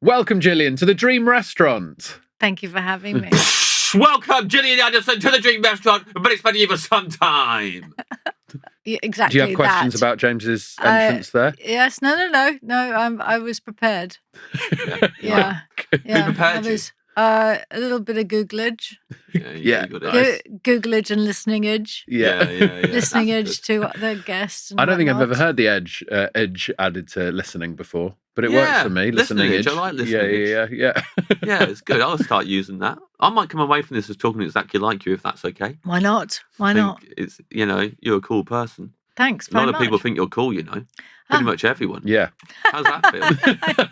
Welcome, Gillian, to the Dream Restaurant. Thank you for having me. Welcome, Gillian Anderson, to the Dream Restaurant, but it's been here for some time. Yeah, exactly. Do you have questions about James's entrance there? Yes. No. I was prepared. Yeah. Yeah. Who prepared you? A little bit of googlage. Yeah. Nice. Googlage and listeningage. Yeah. Listeningage to the guests. And I don't think I've whatnot. ever heard the edge added to listening before, but it works for me. Listeningage. Listeningage. I like listeningage. Yeah. Yeah, it's good. I'll start using that. I might come away from this as talking exactly like you, if that's okay. Why not? I think it's, you're a cool person. Thanks A very lot much. of people think you're cool, Pretty much everyone. Yeah. How's that feel?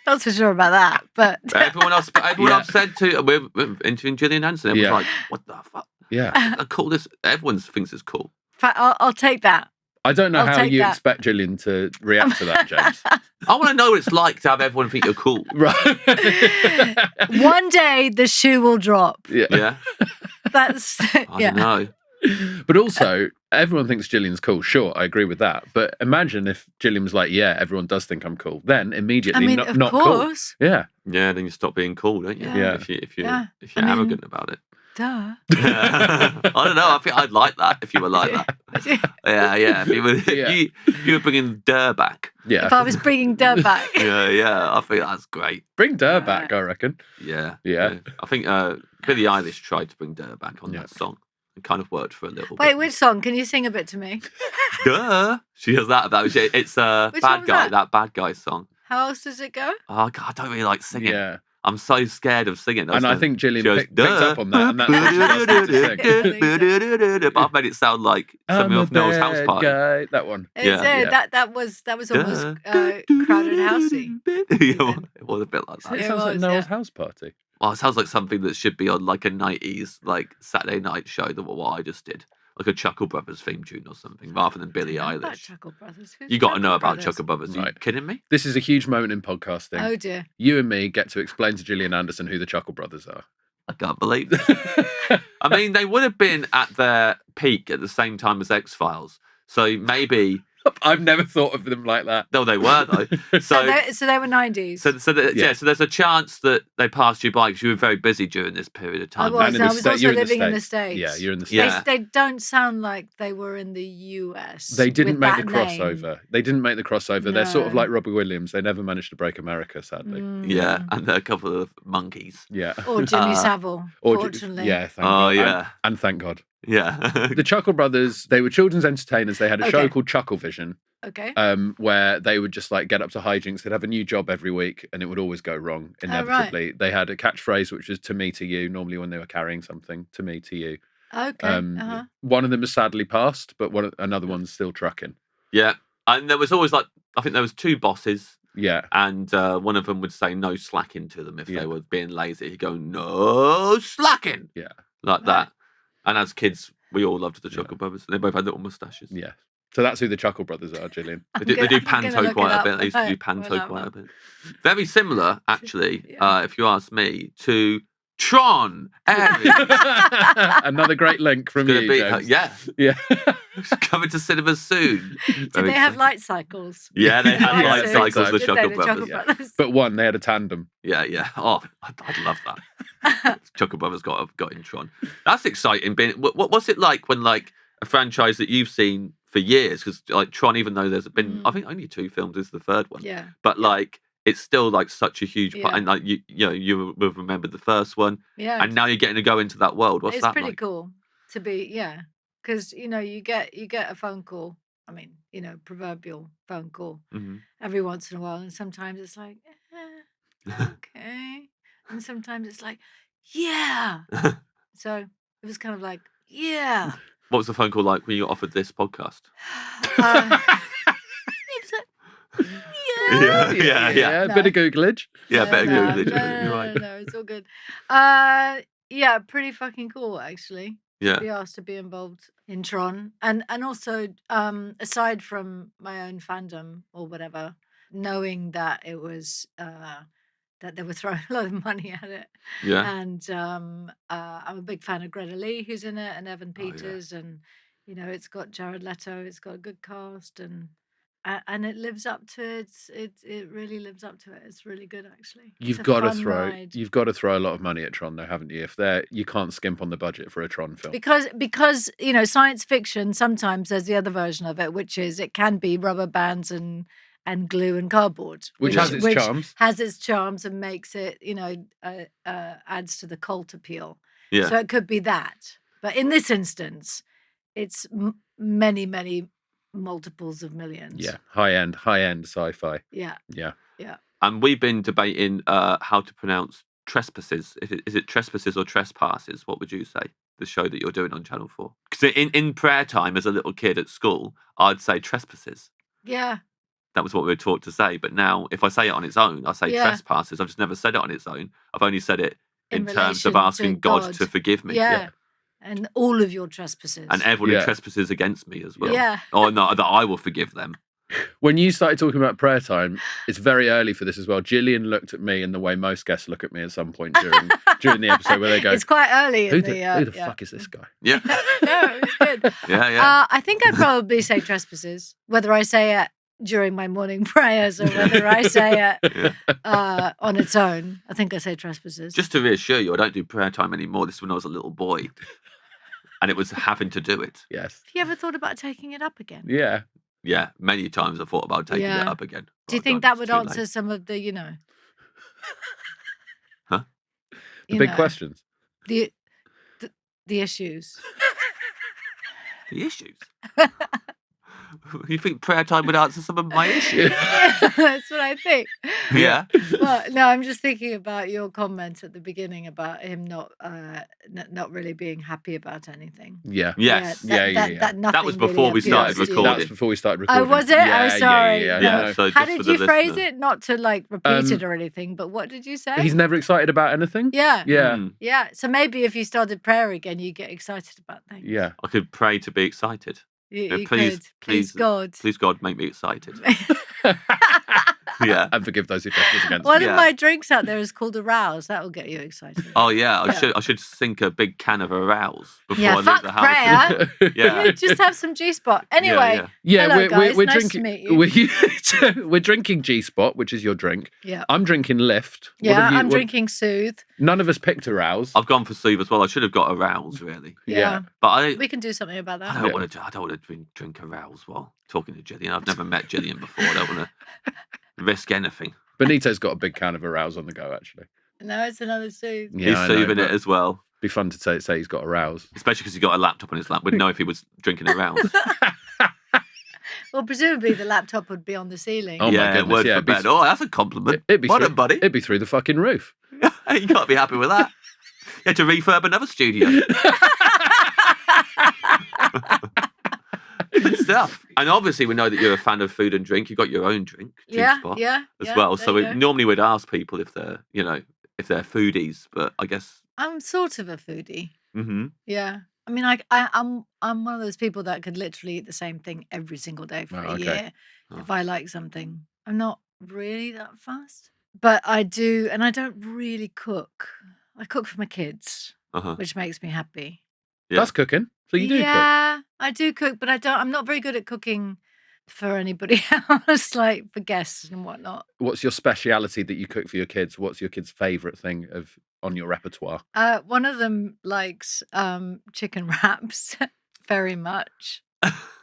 Not so sure about that, but everyone I've said to, we're interviewing Gillian Anderson, everyone's like, what the fuck? Yeah. Cool. Everyone thinks it's cool. I'll take that. I don't know I'll how take you that. expect Gillian to react to that, James. I want to know what it's like to have everyone think you're cool. Right. One day the shoe will drop. Yeah. That's I don't know. But also, everyone thinks Gillian's cool. Sure, I agree with that. But imagine if Gillian was like, yeah, everyone does think I'm cool. Then immediately of not course. cool. Yeah. Yeah, then you stop being cool, don't you? Yeah. If you're arrogant about it. Duh. I don't know. I think I'd like that if you were like that. Yeah. If you were bringing Durr back. Yeah. If I was bringing Durr back. Yeah. I think that's great. Bring Durr back, I reckon. Yeah. Yeah. I think Billie Eilish tried to bring Durr back on that song. It kind of worked for a little bit. Wait, which song? Can you sing a bit to me? Duh. She has that about it. It's Which one Bad was Guy, that? that Bad Guy song. How else does it go? Oh, God, I don't really like singing. Yeah. I'm so scared of singing. And I think Gillian picked up on that. And that's what she asked me to sing. But I've made it sound like something off Noel's House Party. Guy. That one. That was almost crowded housey. It was a bit like that. It sounds like Noel's House Party. Well, it sounds like something that should be on like a 90s like Saturday night show than what I just did. Like a Chuckle Brothers theme tune or something, rather than Billie Eilish. Chuckle Brothers. Who's You got to know Chuckle about Brothers? Chuckle Brothers. Are you kidding me? This is a huge moment in podcasting. Oh dear. You and me get to explain to Gillian Anderson who the Chuckle Brothers are. I can't believe it. I mean, they would have been at their peak at the same time as X-Files. So maybe... I've never thought of them like that. No, they were, though. So they were 90s. So there's a chance that they passed you by because you were very busy during this period of time. I was also living in the States. Yeah, you're in the States. Yeah. They don't sound like they were in the US. They didn't with make the that crossover. name. They didn't make the crossover. They're sort of No. like Robbie Williams. They never managed to break America, sadly. Yeah, and a couple of monkeys. Yeah. Or Jimmy Savile, fortunately. Yeah, thank God. Yeah. And thank God. Yeah. The Chuckle Brothers, they were children's entertainers. They had a show Okay. called Chuckle Vision. Okay. Where they would just like get up to hijinks. They'd have a new job every week and it would always go wrong inevitably. They had a catchphrase which was to me to you, normally when they were carrying something, to me to you. Okay. One of them has sadly passed, but another one's still trucking. Yeah. And there was always I think there was two bosses. Yeah. And one of them would say no slacking to them if they were being lazy. He'd go, no slacking. Yeah. Like that. And as kids, we all loved the Chuckle Brothers. They both had little moustaches. Yeah. So that's who the Chuckle Brothers are, Gillian. They do panto quite a bit. They used to do panto quite a bit. Very similar, actually, if you ask me, to TRON. Another great link from you, James. Yeah. Coming to cinemas soon. Did they have light cycles? Yeah, they had light cycles, the Did Chuckle they, Brothers. Brothers? But one, they had a tandem. Yeah. Oh, I'd love that. Chuckle Brothers got in TRON. That's exciting. What's it like when like a franchise that you've seen for years, because like TRON, even though there's been I think only 2 films, is the third one. Yeah. But like it's still like such a huge part, and like you will remember the first one. Yeah. And now you're getting to go into that world. What's that It's pretty like? cool to be, because you get a phone call. I mean, proverbial phone call every once in a while, and sometimes it's like, okay, and sometimes it's like, yeah. So it was kind of like, yeah. What was the phone call like when you got offered this podcast? Yeah. No. Bit of Googlage. Yeah, better Google it. No, You're right. no, it's all good. Yeah, pretty fucking cool actually. Yeah. To be asked to be involved in TRON, and also aside from my own fandom or whatever, knowing that it was that they were throwing a lot of money at it. Yeah. And I'm a big fan of Greta Lee, who's in it, and Evan Oh, yeah. Peters, and it's got Jared Leto. It's got a good cast, and and it lives up to it really lives up to it. It's really good, actually. It's You've a got to fun throw. ride. You've got to throw a lot of money at Tron, though, haven't you? You can't skimp on the budget for a Tron film. Because science fiction, sometimes there's the other version of it, which is it can be rubber bands and glue and cardboard, Which has its charms. Has its charms and makes it, adds to the cult appeal. Yeah. So it could be that. But in this instance, it's many, many multiples of millions. Yeah, high end sci-fi. Yeah. Yeah. And we've been debating how to pronounce Trespasses. Is it Trespasses or Trespasses? What would you say? The show that you're doing on Channel 4. Because in prayer time as a little kid at school, I'd say Trespasses. Yeah. That was what we were taught to say. But now, if I say it on its own, I say Trespasses. I've just never said it on its own. I've only said it in terms of asking God to forgive me. Yeah. And all of your trespasses. And everyone who trespasses against me as well. Yeah. Oh, no, that I will forgive them. When you started talking about prayer time, it's very early for this as well. Gillian looked at me in the way most guests look at me at some point during the episode where they go, it's quite early. Who the fuck is this guy? Yeah. No, it was good. Yeah. I think I'd probably say trespasses, whether I say it during my morning prayers or whether I say it on its own. I think I say trespasses. Just to reassure you, I don't do prayer time anymore. This is when I was a little boy. And it was having to do it. Yes. Have you ever thought about taking it up again? Yeah. Yeah, many times I thought about taking it up again. Do you think that would answer some of the, Huh? The big questions. The issues. The issues? You think prayer time would answer some of my issues? That's what I think. Yeah. Well, no, I'm just thinking about your comment at the beginning about him not really being happy about anything. Yeah. Yes. That was before we started recording. That was before we started recording. Oh, was it? Yeah, sorry. Yeah. So how did you phrase it? Not to repeat it or anything, but what did you say? He's never excited about anything. Yeah. Yeah. Yeah. So maybe if you started prayer again, you get excited about things. Yeah. I could pray to be excited. You could. Please, God. Please, God, make me excited. Yeah. And forgive those who trespass against One me. of my drinks out there is called Arouse. That will get you excited. Oh, yeah. I should sink a big can of Arouse before I leave fuck the house. prayer. Yeah. Just have some G-Spot. Anyway. Yeah, hello, guys. we're nice drinking. To meet you. We're drinking G-Spot, which is your drink. Yeah. I'm drinking Lift. Yeah, I'm drinking Soothe. None of us picked Arouse. I've gone for Soothe as well. I should have got Arouse, really. Yeah. But we can do something about that. I don't want to drink Arouse while talking to Gillian. I've never met Gillian before. I don't want to risk anything. Benito's got a big can of Arouse on the go, actually. No, it's another Soothe. Yeah, he's soothing it as well. Be fun to say he's got Arouse. Especially because he's got a laptop on his lap. We'd know if he was drinking Arouse. Well, presumably the laptop would be on the ceiling. Oh my goodness, for bed. Oh, that's a compliment. It'd be buddy. It'd be through the fucking roof. You got to be happy with that. You had to refurb another studio. Good stuff. And obviously, we know that you're a fan of food and drink. You've got your own drink, G-Spot, as well. So normally we'd ask people if they're, if they're foodies, but I guess I'm sort of a foodie. Mm-hmm. Yeah. I mean, I'm one of those people that could literally eat the same thing every single day for a year. If I like something, I'm not really that fast, but I do, and I don't really cook. I cook for my kids, which makes me happy. Yeah. That's cooking. So you do cook. Yeah, I do cook, but I'm not very good at cooking for anybody else, like for guests and whatnot. What's your speciality that you cook for your kids? What's your kids' favourite thing on your repertoire? One of them likes chicken wraps very much.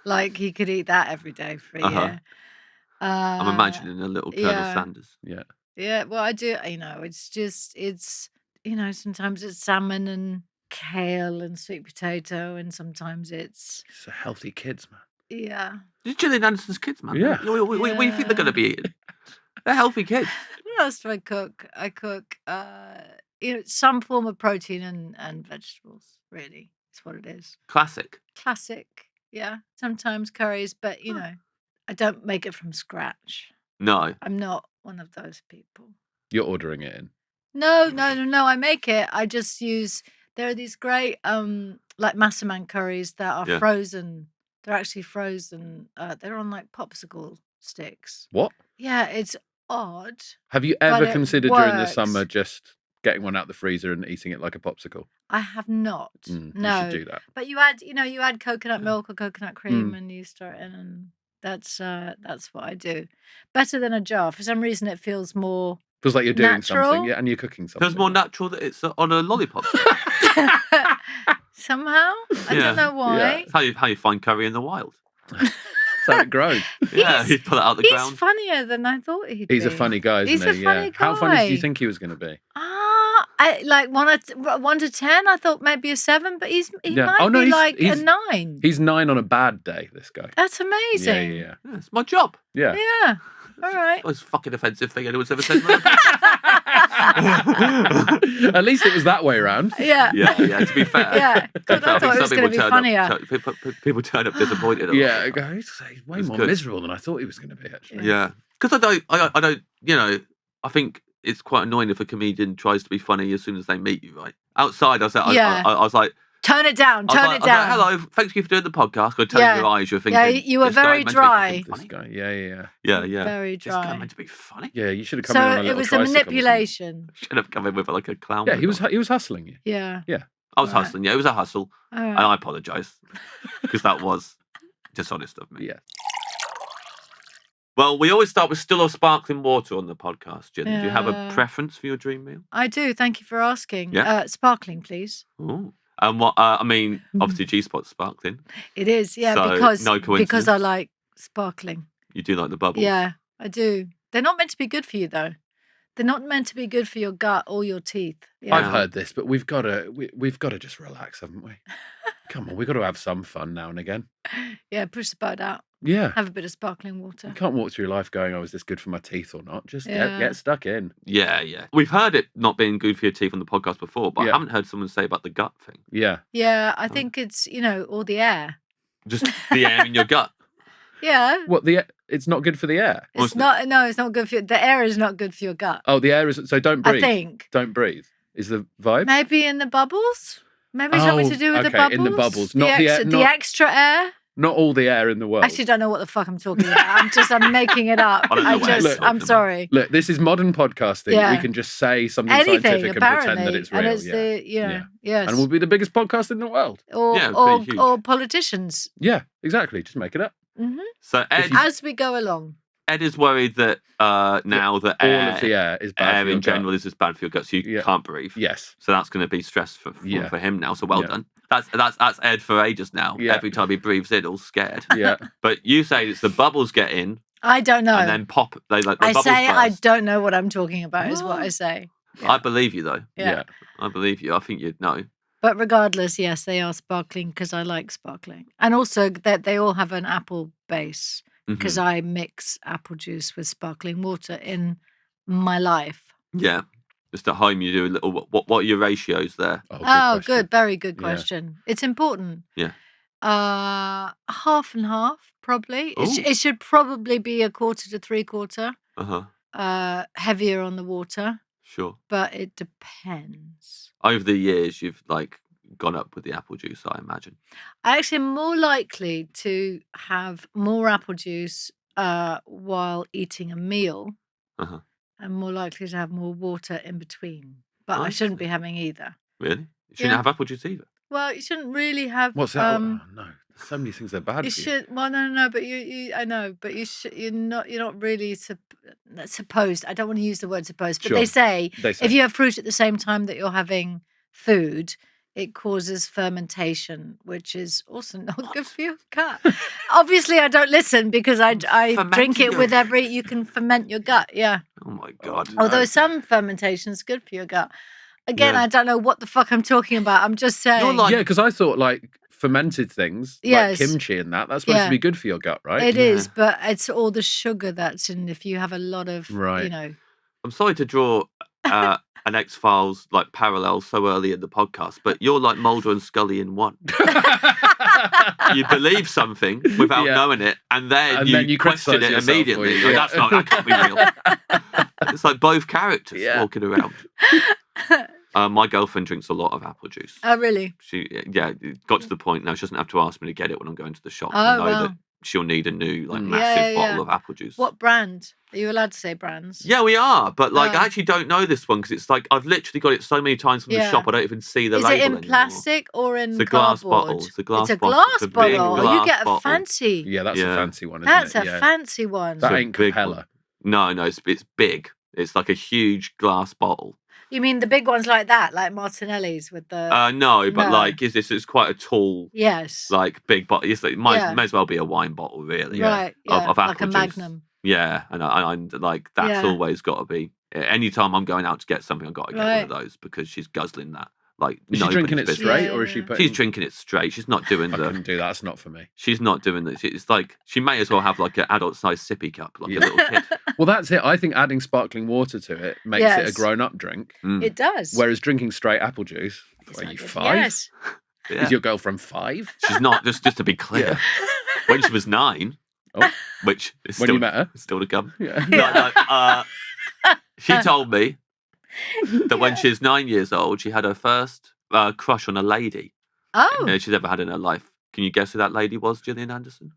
Like he could eat that every day for a year. I'm imagining a little Colonel Sanders. Yeah. Yeah, well, I do. It's sometimes it's salmon and kale and sweet potato, and sometimes it's a healthy kids, man. Yeah. It's Gillian Anderson's kids, man. Yeah. What do you think they're going to be eating? They're healthy kids. What else do I cook? I cook, some form of protein and vegetables. Really, it's what it is. Classic. Yeah. Sometimes curries, but I don't make it from scratch. No. I'm not one of those people. You're ordering it in. No. I make it. I just use. There are these great like Massaman curries that are frozen. They're actually frozen. They're on like popsicle sticks. What? Yeah, it's odd. Have you ever considered during the summer just getting one out the freezer and eating it like a popsicle? I have not. No. You should do that. But you add coconut milk or coconut cream and you stir it in, and That's what I do. Better than a jar. For some reason, it feels more. Feels like you're doing natural. something, yeah, and you're cooking something. Feels more natural that it's on a lollipop. Somehow, I don't know why. It's how you find curry in the wild. That's how it grows. Yeah, you pull it out of the ground. He's funnier than I thought he'd be. He's a funny guy, isn't he? He's a funny guy. How funny do you think he was going to be? I like 1 to 10. I thought maybe a 7, but he might be like a 9. He's 9 on a bad day. This guy. That's amazing. Yeah. It's my job. Yeah. Yeah. All right. Most fucking offensive thing anyone's ever said. At least it was that way around. Yeah. Yeah. To be fair. Yeah. God, I thought it was going to be funnier. People turn up disappointed. Yeah. He's way more miserable than I thought he was going to be. Actually. Yeah. Because I don't. You know, I think it's quite annoying if a comedian tries to be funny as soon as they meet you. Right outside, I was like. Turn it down. Turn it down. Like, hello, thanks for doing the podcast. Go turn your eyes. You're thinking. Yeah, you were very dry. This guy. Yeah. Very Very dry. This guy meant to be funny. Yeah, you should have come in on a little tricycle. So it was a manipulation. Should have come in with like a clown. Yeah, he was hustling you. Yeah. I was hustling. Yeah, it was a hustle, right. and I apologise because that was dishonest of me. Yeah. Well, we always start with still or sparkling water on the podcast, Jen. Yeah. Do you have a preference for your dream meal? I do. Thank you for asking. Yeah. Sparkling, please. Ooh. And what? I mean, obviously, G-Spot's sparkling. It is, yeah, So, because no coincidence. because I like sparkling. You do like the bubbles. Yeah, I do. They're not meant to be good for you, though. They're not meant to be good for your gut or your teeth. Yeah. I've heard this, but we've got to just relax, haven't we? Come on, we've got to have some fun now and again. Yeah, push the boat out. Yeah. Have a bit of sparkling water. You can't walk through life going, "Oh, is this good for my teeth or not?" Just get stuck in. Yeah. We've heard it not being good for your teeth on the podcast before, but I haven't heard someone say about the gut thing. Yeah. Yeah, I think it's, all the air. Just the air in your gut. Yeah. What it's not good for the air. It's not. No, it's not good for the air. Is not good for your gut. Oh, the air is. So don't breathe. I think. Don't breathe. Is the vibe? Maybe in the bubbles. Maybe something to do with the bubbles. In the bubbles, not the air. The extra air. Not all the air in the world. I actually don't know what the fuck I'm talking about. I'm making it up. I'm sorry. Look, this is modern podcasting. Yeah. We can just say something scientific and pretend that it's real. And it's yes. And we'll be the biggest podcast in the world. Or politicians. Yeah, exactly. Just make it up. Mm-hmm. So Ed, as we go along. Ed is worried that now that all of the air is bad for your in general is just bad for your gut, so you can't breathe. Yes. So that's going to be stress for him now. So well done. That's Ed for ages now. Yeah. Every time he breathes in, all scared. Yeah. But you say it's the bubbles get in. I don't know. And then pop. The I bubbles say burst. I don't know what I'm talking about. Is what I say. Yeah. I believe you though. Yeah. I believe you. I think you'd know. But regardless, yes, they are sparkling because I like sparkling, and also that they all have an apple base. Because I mix apple juice with sparkling water in my life. Yeah. Just at home, you do a little. What are your ratios there? Good. Very good question. It's important. Yeah. Half and half, probably. It should probably be 1/4 to 3/4. Heavier on the water. Sure. But it depends. Over the years, you've gone up with the apple juice, I imagine. I actually am more likely to have more apple juice while eating a meal. I'm more likely to have more water in between. But I shouldn't be having either. Really? You shouldn't have apple juice either? Well, you shouldn't really have... What's that? No. There's so many things that are bad for you. Should... Well, no, but I know, but you're not really supposed... I don't want to use the word supposed, but they say if you have fruit at the same time that you're having food... It causes fermentation, which is also not good for your gut. Obviously, I don't listen because I drink it with you can ferment your gut, yeah. Oh my God. Although some fermentation is good for your gut. Again, I don't know what the fuck I'm talking about. I'm just saying. Because I thought fermented things, like kimchi and that's supposed to be good for your gut, right? It is, but it's all the sugar that's in if you have a lot of, I'm sorry to draw... an X-Files parallel so early in the podcast, but you're like Mulder and Scully in one. You believe something without knowing it, and then you question it immediately. That can't be real. It's like both characters walking around. My girlfriend drinks a lot of apple juice. Oh, really? It got to the point now she doesn't have to ask me to get it when I'm going to the shop. Oh, I know that she'll need a new massive bottle of apple juice. What brand? Are you allowed to say brands? Yeah, we are. But I actually don't know this one because it's like I've literally got it so many times from the shop. I don't even see the label Is it in anymore. plastic or in it's a glass cardboard? bottle. It's a glass bottle. bottle. It's a glass bottle. You get a fancy. Yeah, that's a fancy one. That's a fancy one. That ain't Capella. No, it's big. It's like a huge glass bottle. You mean the big ones like that, like Martinelli's with the? No, but like, it's quite a tall, like big bottle. It might as well be a wine bottle, really. Right. Of apple like a juice. Magnum. Yeah, and like that's always got to be. Anytime I'm going out to get something, I've got to get one of those because she's guzzling that. Like, is she drinking it straight or is she putting? She's drinking it straight. She's not doing I couldn't do that. It's not for me. She's not doing that. It's like she may as well have like an adult-sized sippy cup, like a little kid. Well, that's it. I think adding sparkling water to it makes it a grown-up drink. It does. Whereas drinking straight apple juice, are you 5? Yes. Is your girlfriend 5? She's not. Just to be clear, when she was 9, which is when you met her, still to come. Yeah. She told me that when she was 9 years old, she had her first crush on a lady. She's ever had in her life. Can you guess who that lady was, Gillian Anderson?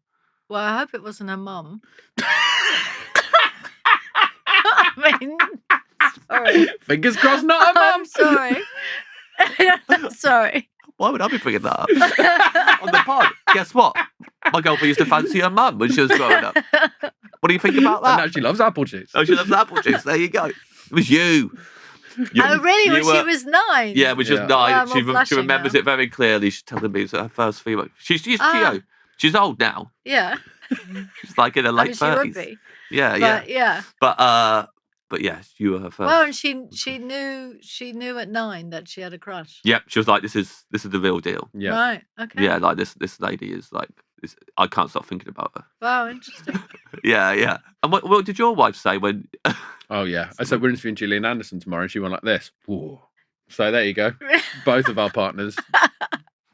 Well, I hope it wasn't her mum. I mean, sorry. Fingers crossed, not her mum. Sorry. Sorry. Why would I be bringing that up on the pod? Guess what? My girlfriend used to fancy her mum when she was growing up. What do you think about that? And now she loves apple juice. Oh, she loves apple juice. There you go. It was you. Oh, really? When she was 9? Yeah, when she was 9. Well, she remembers it very clearly. She's telling me it's her first female. She's old now. Yeah. She's like in her late 30s. She would be. Yeah. But yes, you were her first. Well, and she knew at 9 that she had a crush. Yep, she was like, this is the real deal. Yeah. Right. Okay. Yeah, like this lady is like, I can't stop thinking about her. Wow, interesting. Yeah. And what did your wife say when? Oh yeah, I said we're interviewing Gillian Anderson tomorrow, and she went like this. Ooh. So there you go. Both of our partners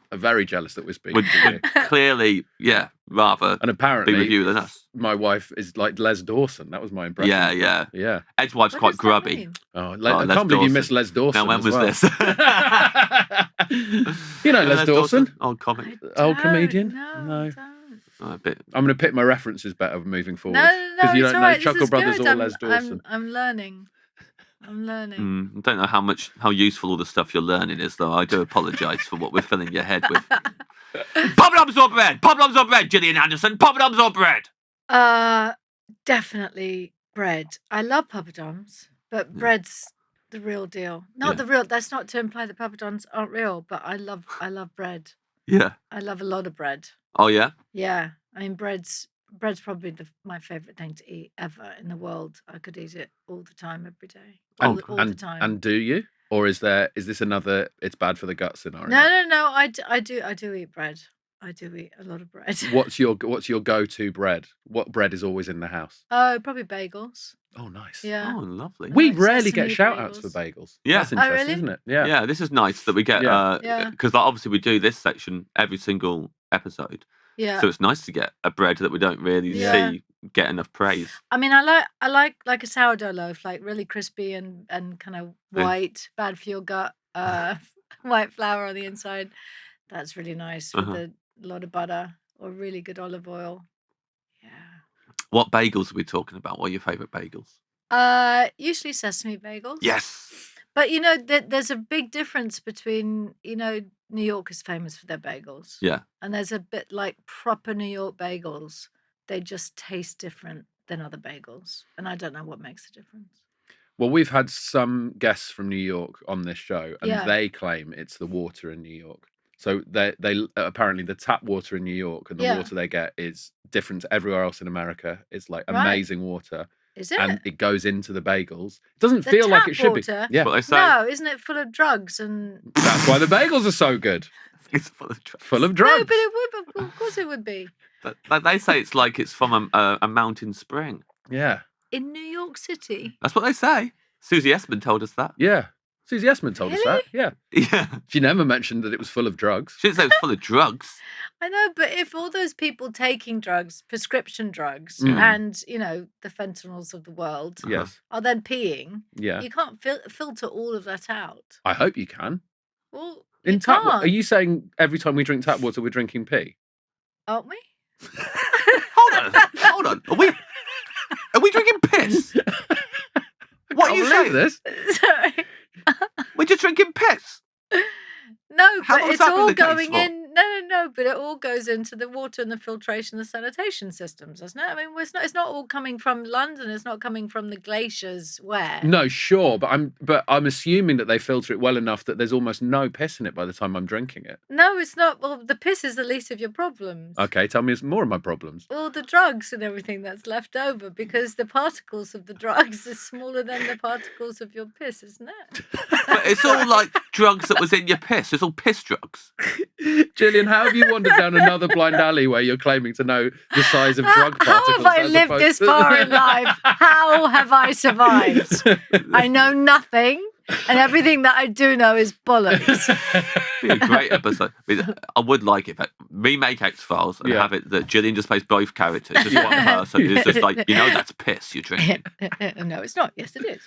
are very jealous that we're speaking to you. Clearly, rather and apparently big review than us. My wife is like Les Dawson. That was my impression. Yeah. Ed's wife's quite grubby. I can't believe you missed Les Dawson. Now when was this? You know Les Dawson? Old comic. Old comedian? No. I'm going to pick my references better moving forward. No, because you don't know right. Chuckle Brothers or Les Dawson. I'm learning. I don't know how useful all the stuff you're learning is, though. I do apologise for what we're filling your head with. Poppadoms or bread? Poppadoms or bread, Gillian Anderson? Poppadoms or bread? Definitely bread. I love poppadoms, but bread's the real deal. Not the real. That's not to imply that poppadoms aren't real, but I love bread. Yeah. I love a lot of bread. Oh yeah. Yeah, I mean bread's probably my favourite thing to eat ever in the world. I could eat it all the time, every day, all the time. And do you? Or is this another it's bad for the gut scenario? No. I do eat bread. I do eat a lot of bread. What's your go-to bread? What bread is always in the house? Oh, probably bagels. Oh, nice. Yeah. Oh, lovely. We rarely get shout-outs for bagels. Yeah. That's interesting, really? isn't it? Yeah. Yeah, this is nice that we get because obviously we do this section every single episode. Yeah. So it's nice to get a bread that we don't really see get enough praise. I mean, I like a sourdough loaf, like really crispy and kind of white, bad for your gut, white flour on the inside. That's really nice with a lot of butter or really good olive oil. Yeah. What bagels are we talking about? What are your favourite bagels? Usually sesame bagels. Yes. But there's a big difference between New York is famous for their bagels. Yeah. And there's a bit like proper New York bagels. They just taste different than other bagels. And I don't know what makes the difference. Well, we've had some guests from New York on this show, and they claim it's the water in New York. So they apparently the tap water in New York and the water they get is different to everywhere else in America. It's like amazing water. Is it? And it goes into the bagels. It doesn't feel like it should water? be. Yeah. What they say. No, isn't it full of drugs and? That's why the bagels are so good. It's full of drugs. Full of drugs. No, but it would. Of course, it would be. But they say it's like it's from a mountain spring. Yeah. In New York City. That's what they say. Susie Essman told us that. Yeah. Susie Essman told us that. Yeah. Yeah. She never mentioned that it was full of drugs. She didn't say it was full of drugs. I know, but if all those people taking drugs, prescription drugs, and the fentanyls of the world, are then peeing, you can't filter all of that out. I hope you can. Well, in tap water, are you saying every time we drink tap water, we're drinking pee? Aren't we? Hold on. Are we drinking piss? What are you saying? This? Sorry. We're just drinking piss. No, How but long has it's that been all the case going for? in. No, but it all goes into the water and the filtration, the sanitation systems, doesn't it? I mean, it's not all coming from London. It's not coming from the glaciers. Where? No, sure, but I'm assuming that they filter it well enough that there's almost no piss in it by the time I'm drinking it. No, it's not. Well, the piss is the least of your problems. Okay, tell me more of my problems. All the drugs and everything that's left over, because the particles of the drugs is smaller than the particles of your piss, isn't it? But it's all like drugs that was in your piss. It's all piss drugs. Gillian, how have you wandered down another blind alley where you're claiming to know the size of drug How particles? have I lived this far in life? How have I survived? I know nothing, and everything that I do know is bollocks. Be a great episode. I would like it. Remake X-Files and have it that Gillian just plays both characters. Just one person who's just like, that's piss you're drinking. No, it's not. Yes, it is.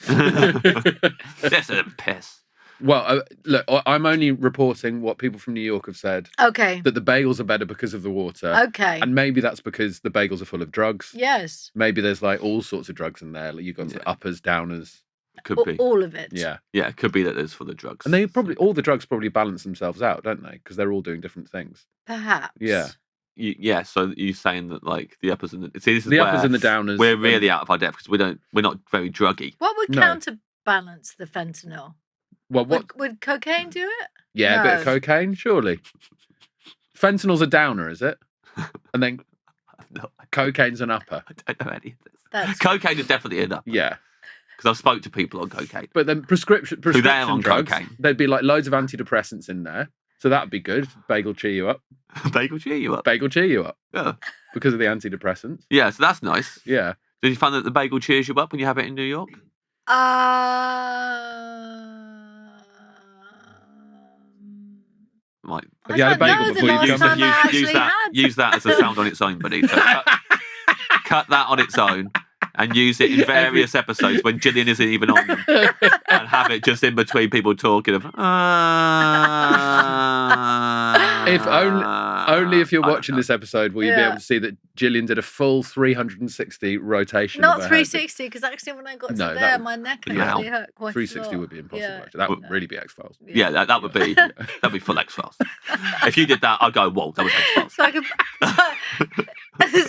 This is piss. Well, look, I'm only reporting what people from New York have said. Okay. That the bagels are better because of the water. Okay. And maybe that's because the bagels are full of drugs. Yes. Maybe there's like all sorts of drugs in there. Like you've got uppers, downers. Could be. All of it. Yeah. Yeah, it could be that there's full of drugs. And all the drugs probably balance themselves out, don't they? Because they're all doing different things. Perhaps. Yeah. Yeah, so you're saying that like the uppers and uppers and the downers. We're really out of our depth because we're not very druggy. What would counterbalance the fentanyl? Well, would cocaine do it? Yeah, a bit of cocaine, surely. Fentanyl's a downer, is it? And then cocaine's an upper. I don't know any of this. Cocaine is definitely an upper. Yeah. Because I've spoke to people on cocaine. But then prescription who they're on drugs, cocaine. There'd be like loads of antidepressants in there. So that'd be good. Bagel cheer you up. Bagel cheer you up. Bagel cheer you up. Yeah. Because of the antidepressants. Yeah, so that's nice. Yeah. Did you find that the bagel cheers you up when you have it in New York? Like, have you had a bagel before you come? Use that as a sound on its own, buddy. So cut that on its own and use it in various episodes when Gillian isn't even on them, and have it just in between people talking of. If only if you're watching this episode will you be able to see that Gillian did a full 360 rotation. Not 360, because actually when I got to there, my neck actually hurt quite 360 a lot. would be impossible. Yeah. That would really be X-Files. Yeah, that would be that'd be full X-Files. If you did that, I'd go, whoa, that was X-Files. So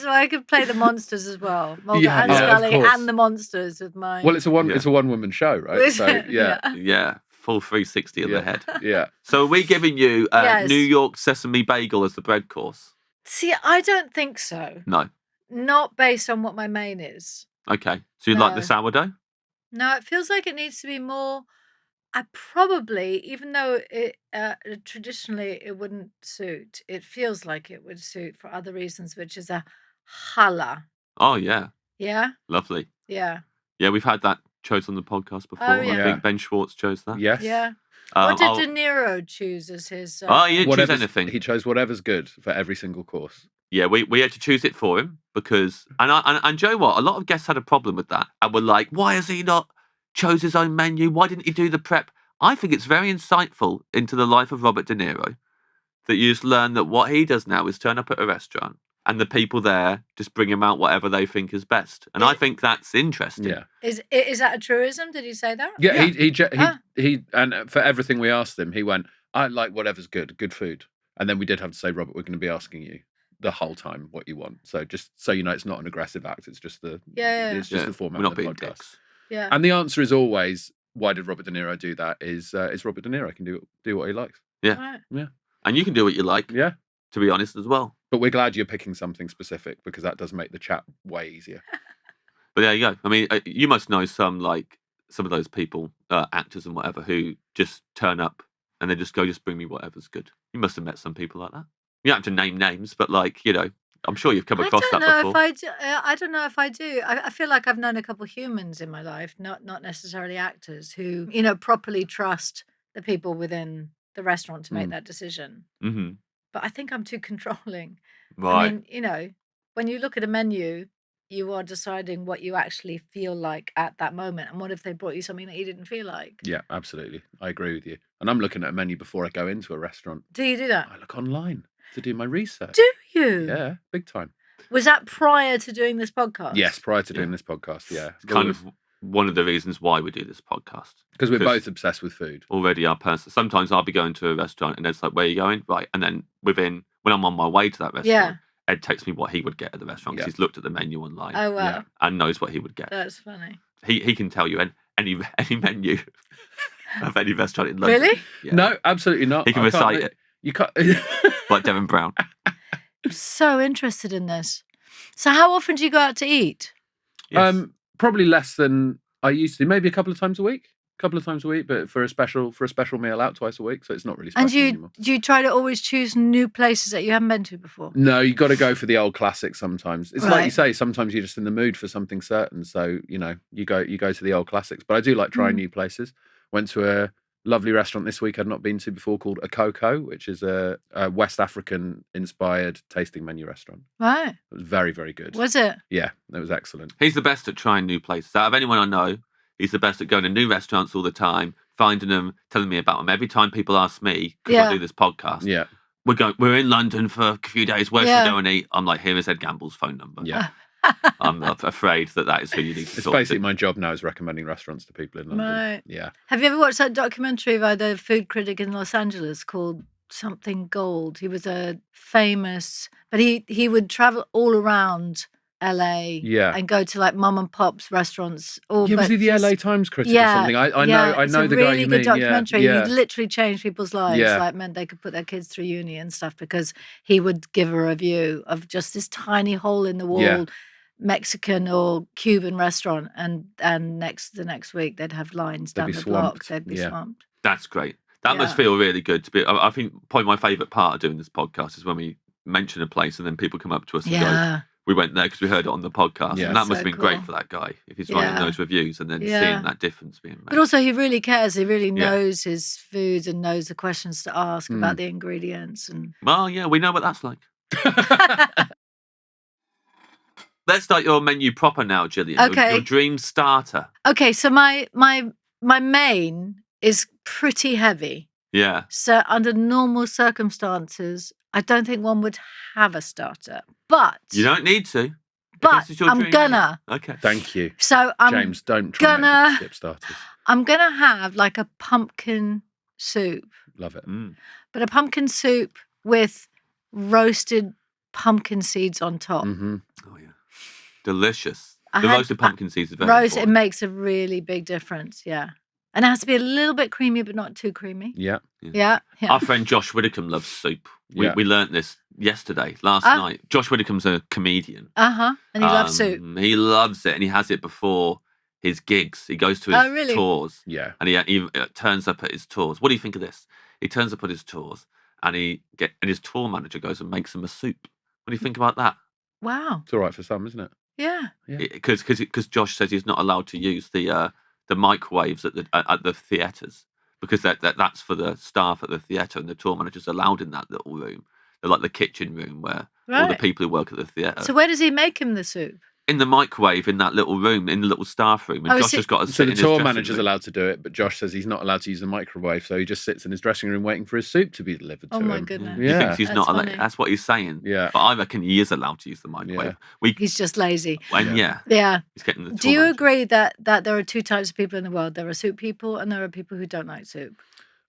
I could play the monsters as well. Mulder and Scully and the monsters with my. Well, it's a one-woman show, right? So yeah. Full 360 of the head. Yeah. So are we giving you New York sesame bagel as the bread course? See, I don't think so. No. Not based on what my main is. Okay. So you'd like the sourdough? No, it feels like it needs to be more. I probably, even though it traditionally it wouldn't suit, it feels like it would suit for other reasons, which is a challah. Oh, yeah. Yeah? Lovely. Yeah. Yeah, we've had that chose on the podcast before. Oh, yeah. I think Ben Schwartz chose that. Yes. Yeah. What did De Niro choose as his... he didn't choose anything. He chose whatever's good for every single course. Yeah, we had to choose it for him because... And Joe, what? A lot of guests had a problem with that. And were like, why has he not chose his own menu? Why didn't he do the prep? I think it's very insightful into the life of Robert De Niro that you just learn that what he does now is turn up at a restaurant and the people there just bring him out whatever they think is best. And I think that's interesting. Yeah. Is that a truism? Did he say that? Yeah. He and for everything we asked him, he went, I like whatever's good food. And then we did have to say, Robert, we're going to be asking you the whole time what you want. So just so you know, it's not an aggressive act. It's just the the format of the podcast. Dicks. Yeah. And the answer is always, why did Robert De Niro do that? Is Robert De Niro can do what he likes. Yeah. Right. Yeah. And you can do what you like. Yeah. To be honest as well. But we're glad you're picking something specific because that does make the chat way easier. But there you go. I mean, you must know some of those people, actors and whatever, who just turn up and they just go, just bring me whatever's good. You must have met some people like that. You don't have to name names, but I'm sure you've come across that before. I don't know if I do. I feel like I've known a couple of humans in my life, not necessarily actors, who properly trust the people within the restaurant to make that decision. Mm-hmm. But I think I'm too controlling. Right. I mean, when you look at a menu, you are deciding what you actually feel like at that moment. And what if they brought you something that you didn't feel like? Yeah, absolutely. I agree with you. And I'm looking at a menu before I go into a restaurant. Do you do that? I look online to do my research. Do you? Yeah, big time. Was that prior to doing this podcast? Yes, prior to doing this podcast, yeah. It's kind of one of the reasons why we do this podcast. Because we're both obsessed with food. Already our person. Sometimes I'll be going to a restaurant and it's like, where are you going? Right. And then when I'm on my way to that restaurant, Ed texts me what he would get at the restaurant because he's looked at the menu online. Oh, wow. And knows what he would get. That's funny. He can tell you any menu of any restaurant in London. Really? Yeah. No, absolutely not. He can recite it. You can't. Like Devon Brown. I'm so interested in this. So how often do you go out to eat? Yes. Probably less than I used to. Maybe a couple of times a week. But for a special meal out twice a week, so it's not really special anymore. Do you try to always choose new places that you haven't been to before? No, you got to go for the old classics sometimes. It's like you say, sometimes you're just in the mood for something certain, so you go to the old classics. But I do like trying new places. Went to a lovely restaurant this week I'd not been to before called Akoko, which is a West African inspired tasting menu restaurant. Right. It was very, very good. Was it? Yeah, it was excellent. He's the best at trying new places. Out of anyone I know, he's the best at going to new restaurants all the time, finding them, telling me about them. Every time people ask me, because I do this podcast, we're in London for a few days, where should we go and eat? I'm like, here is Ed Gamble's phone number. Yeah. I'm afraid that is who you need to It's talk basically to. my job now is recommending restaurants to people in London. Right. Yeah. Have you ever watched that documentary by the food critic in Los Angeles called Something Gold? He was a famous, but he would travel all around LA and go to like mum and pop's restaurants. Was he the LA Times critic or something? I know the guy you mean. It's a really good documentary. Yeah. He literally changed people's lives. Like meant they could put their kids through uni and stuff because he would give a review of just this tiny hole in the wall Mexican or Cuban restaurant, and the next week they'd have lines down the block. They'd be swamped. That's great. That must feel really good to be. I think probably my favourite part of doing this podcast is when we mention a place and then people come up to us and go, we went there because we heard it on the podcast. And that must have been great for that guy if he's writing those reviews and then seeing that difference being made. But also he really cares. He really knows his foods and knows the questions to ask about the ingredients. And well, yeah, we know what that's like. Let's start your menu proper now, Gillian. Okay. Your dream starter. Okay, so my main is pretty heavy. Yeah. So under normal circumstances, I don't think one would have a starter. But you don't need to. But I'm gonna. Okay. Thank you. So James, don't try and skip starters. I'm gonna have like a pumpkin soup. Love it. But a pumpkin soup with roasted pumpkin seeds on top. Mm-hmm. Oh yeah. Delicious. The roasted pumpkin seeds are very important. It makes a really big difference, yeah. And it has to be a little bit creamy, but not too creamy. Yeah. Our friend Josh Widdicombe loves soup. We learnt this last night. Josh Widdicombe's a comedian. And he loves soup. He loves it, and he has it before his gigs. He goes to his tours. Yeah. And he turns up at his tours. What do you think of this? He turns up at his tours, and his tour manager goes and makes him a soup. What do you think about that? Wow. It's all right for some, isn't it? Yeah. Because Josh says he's not allowed to use the microwaves at the theatres because that's for the staff at the theatre, and the tour manager's allowed in that little room. They're like the kitchen room where all the people who work at the theatre. So where does he make him the soup? In the microwave in that little room, in the little staff room. And Josh has got to sit in his So the tour dressing manager's room. allowed to do it, but Josh says he's not allowed to use the microwave, so he just sits in his dressing room waiting for his soup to be delivered to him. Oh my goodness. He thinks he's That's not allowed. funny. That's what he's saying. Yeah. But I reckon he is allowed to use the microwave. He's just lazy. And Yeah. He's getting the tour Do you manager. agree that there are two types of people in the world? There are soup people and there are people who don't like soup.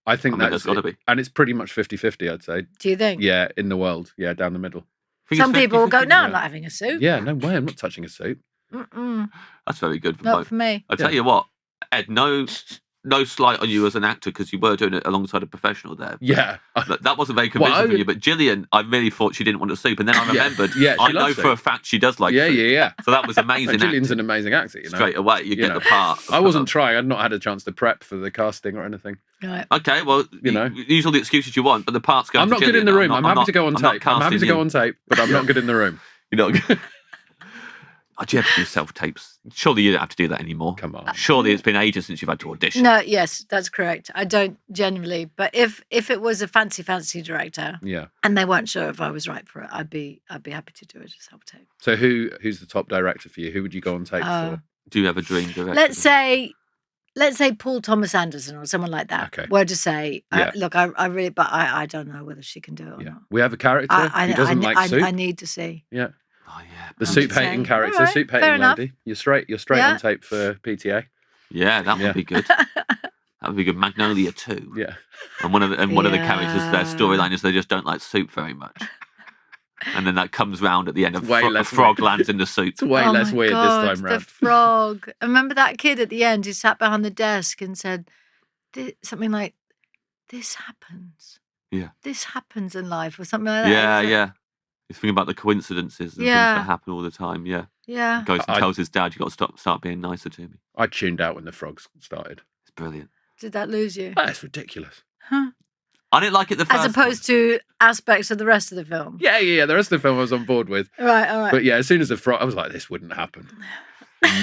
I think there's got to be. And it's pretty much 50-50, I'd say. Do you think? Yeah, in the world. Yeah, down the middle. Some people will go, no, I'm not having a soup. Yeah, no way, I'm not touching a soup. That's very good. Not for me. I tell you what, Ed, no slight on you as an actor because you were doing it alongside a professional there. Yeah. That wasn't very convincing for you, but Gillian, I really thought she didn't want a soup, and then I remembered, I know for a fact she does like soup. Yeah. So that was amazing. Gillian's an amazing actor, you know. Straight away, you get the part. I wasn't trying, I'd not had a chance to prep for the casting or anything. Right. Okay, well, use all the excuses you want, but the part's going I'm to not good in the room. I'm happy to go on tape. I'm happy to go on tape, but I'm not good in the room. You're not good. Do you have to do self-tapes? Surely you don't have to do that anymore. Come on. Surely it's been ages since you've had to audition. No, yes, that's correct. I don't generally, but if it was a fancy director, and they weren't sure if I was right for it, I'd be happy to do it as self-tape. So who's the top director for you? Who would you go on tape for? Do you have a dream director? Let's say Paul Thomas Anderson or someone like that. Okay. Were to say, look, I really, but I don't know whether she can do it or not. We have a character who doesn't like soup. I need to see. Yeah. Oh yeah, The soup-hating character, right, soup-hating lady. You're straight on tape for PTA. Yeah, that would be good. That would be good. Magnolia 2. Yeah. And one of the characters, their storyline is they just don't like soup very much. And then that comes round at the end, a frog lands in the soup. It's way less weird this time round. The frog. I remember that kid at the end who sat behind the desk and said something like, "This happens. Yeah. This happens in life," or something like that. Yeah. He's thinking about the coincidences and things that happen all the time. Yeah. Yeah. Goes and tells his dad, "You got to start being nicer to me." I tuned out when the frogs started. It's brilliant. Did that lose you? That's ridiculous. Huh. I didn't like it the first As opposed to aspects of the rest of the film. Yeah. The rest of the film I was on board with. Right, all right. But yeah, as soon as the frog, I was like, this wouldn't happen.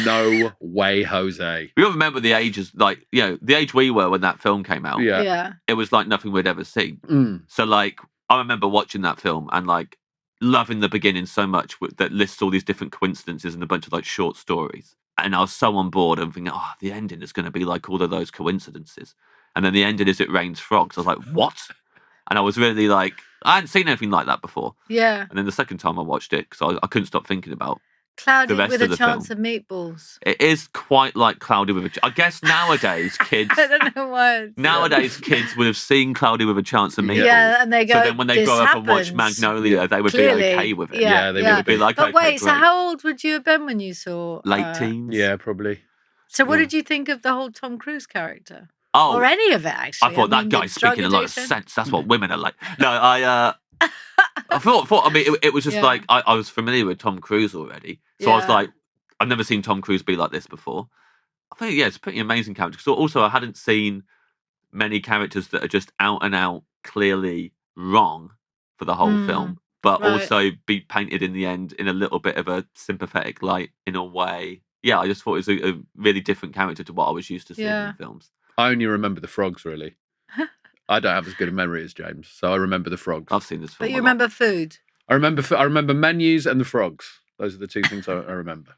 No way, Jose. We all remember the ages, like, the age we were when that film came out. Yeah. It was like nothing we'd ever seen. So, like, I remember watching that film and, like, loving the beginning so much that lists all these different coincidences and a bunch of, like, short stories. And I was so on board and thinking, the ending is going to be like all of those coincidences. And then the ending is it rains frogs. I was like, what? And I was really like, I hadn't seen anything like that before. Yeah. And then the second time I watched it, because I couldn't stop thinking about Cloudy the rest with of a the chance film. of meatballs. It is quite like Cloudy with a... I guess nowadays kids... I don't know why. Nowadays kids would have seen Cloudy with a chance of meatballs. Yeah, and they go, so then when they grow up and watch Magnolia, they would be okay with it. Yeah, they would be like, but okay, wait, great. so how old would you have been when you saw... Late teens? Yeah, probably. So what did you think of the whole Tom Cruise character? Oh, or any of it, actually? I thought that guy's speaking a lot of sense. That's what women are like. No, I thought. I mean, it was just like I was familiar with Tom Cruise already, so I was like, I've never seen Tom Cruise be like this before. I think it's a pretty amazing character. So also, I hadn't seen many characters that are just out and out clearly wrong for the whole film, but also be painted in the end in a little bit of a sympathetic light in a way. Yeah, I just thought it was a really different character to what I was used to seeing in films. I only remember the frogs, really. I don't have as good a memory as James, so I remember the frogs. I've seen this film. But you remember food? I remember menus and the frogs. Those are the two things I remember.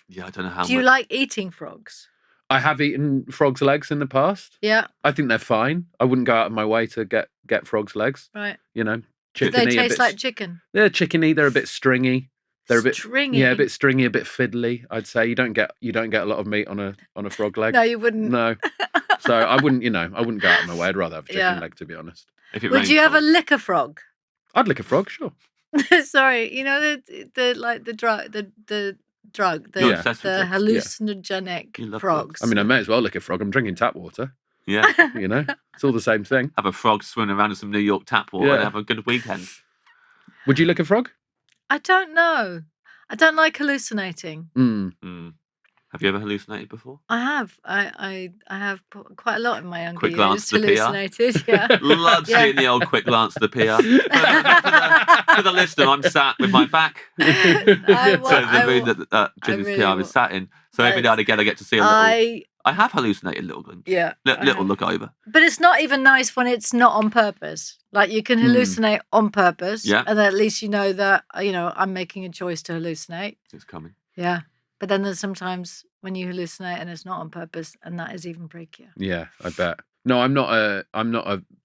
Yeah, I don't know how. Do you like eating frogs? I have eaten frogs' legs in the past. Yeah. I think they're fine. I wouldn't go out of my way to get frogs' legs. Right. Chickeny. They taste like chicken. They're chickeny. They're a bit stringy. They're a bit stringy. Yeah, a bit stringy, a bit fiddly. I'd say you don't get a lot of meat on a frog leg. No, you wouldn't. No. So I wouldn't go out of my way. I'd rather have a chicken leg, to be honest. Would you ever lick a frog? I'd lick a frog, sure. Sorry, the drug, the hallucinogenic frogs. I mean, I may as well lick a frog. I'm drinking tap water. Yeah. It's all the same thing. Have a frog swimming around in some New York tap water and have a good weekend. Would you lick a frog? I don't know. I don't like hallucinating. Have you ever hallucinated before? I have. I have quite a lot in my younger quick years. Glance to the hallucinated. Yeah. Love seeing the old quick glance to the PR. For the listener, I'm sat with my back. So the room that Ginny's PR is sat in. So every now and again I get to see a little... I have hallucinated a little glimpse. Yeah. Little look over. But it's not even nice when it's not on purpose. Like you can hallucinate on purpose. Yeah. And then at least you know that, I'm making a choice to hallucinate. It's coming. Yeah. But then there's sometimes when you hallucinate and it's not on purpose, and that is even breakier. Yeah, I bet. No, I'm not a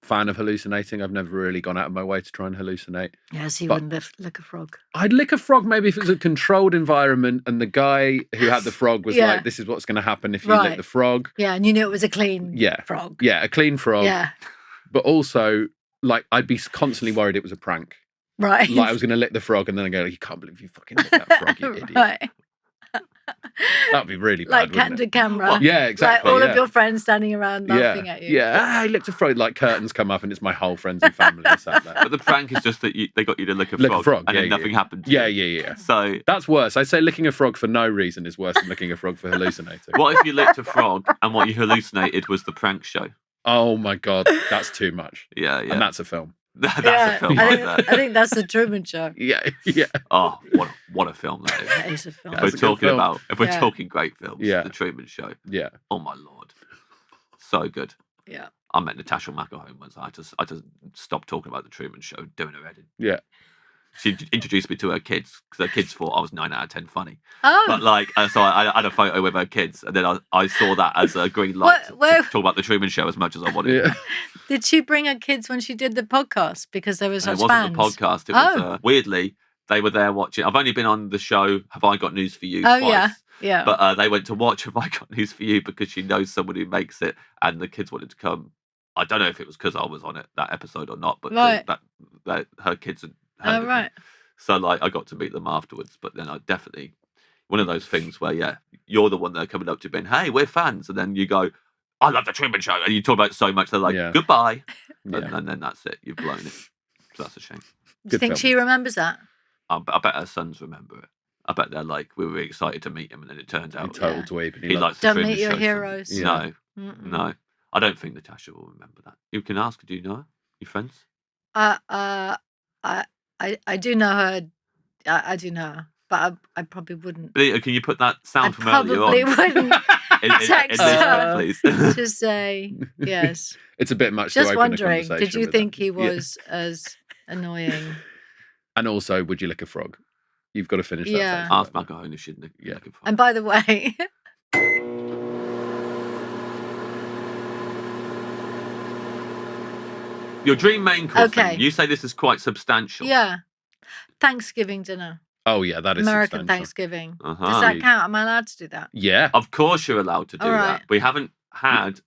fan of hallucinating. I've never really gone out of my way to try and hallucinate. Yeah, so you wouldn't lick a frog. I'd lick a frog maybe if it was a controlled environment and the guy who had the frog was like, this is what's going to happen if you lick the frog. Yeah, and you knew it was a clean frog. Yeah, a clean frog. Yeah. But also, like, I'd be constantly worried it was a prank. Right. Like I was going to lick the frog and then I go, you can't believe you fucking licked that frog, you idiot. Right. That'd be really bad, like wouldn't candid it? camera. Yeah, exactly. Like all of your friends standing around laughing at you. Yeah, I licked a frog. Like curtains come up and it's my whole friends and family sat there. But the prank is just that they got you to lick a frog and then nothing happened. Yeah. So that's worse. I'd say licking a frog for no reason is worse than licking a frog for hallucinating. What if you licked a frog and what you hallucinated was the prank show? Oh my God, that's too much. Yeah. And that's a film. That's a film. I think that's the Truman Show. Yeah. Oh, what a film that is. That is a film. If we're talking great films, the Truman Show. Yeah. Oh my Lord, so good. Yeah. I met Natasha McElhone once. I just stopped talking about the Truman Show doing her editing. Yeah. She introduced me to her kids because her kids thought I was 9 out of 10 funny. Oh. But so I had a photo with her kids, and then I saw that as a green light to talk about the Truman Show as much as I wanted. Yeah. Did she bring her kids when she did the podcast because they were such fans? It wasn't the podcast. It was weirdly they were there watching. I've only been on the show Have I Got News for You Oh, twice. yeah. But they went to watch Have I Got News for You because she knows someone who makes it, and the kids wanted to come. I don't know if it was because I was on it that episode or not, but that her kids had heard right. So like I got to meet them afterwards. But then I definitely one of those things where you're the one they're coming up to being, hey, we're fans, and then you go, I love the Truman Show, and you talk about it so much they're like, goodbye, and then that's it. You've blown it. So that's a shame. Do you think she remembers that? I bet her sons remember it. I bet they're like, we were really excited to meet him, and then it turns out total dweeb. He likes the Don't Truman meet your Show heroes. No, I don't think Natasha will remember that. You can ask her. Do you know her? Your friends? I do know her. I do know her, but I probably wouldn't. Can you put that sound from earlier on? I probably wouldn't text her, please. to say yes. It's a bit much. Just to open wondering, a conversation did you with think them. he was as annoying? And also, would you lick a frog? You've got to finish that. Yeah. Ask Macaroni, shouldn't he? Yeah. And by the way, your dream main course. Okay. You say this is quite substantial. yeah, Thanksgiving dinner, Oh yeah, that is American substantial. Thanksgiving. Uh-huh. Does that count? Am I allowed to do that? Yeah. Of course you're allowed to do All that. right. We haven't had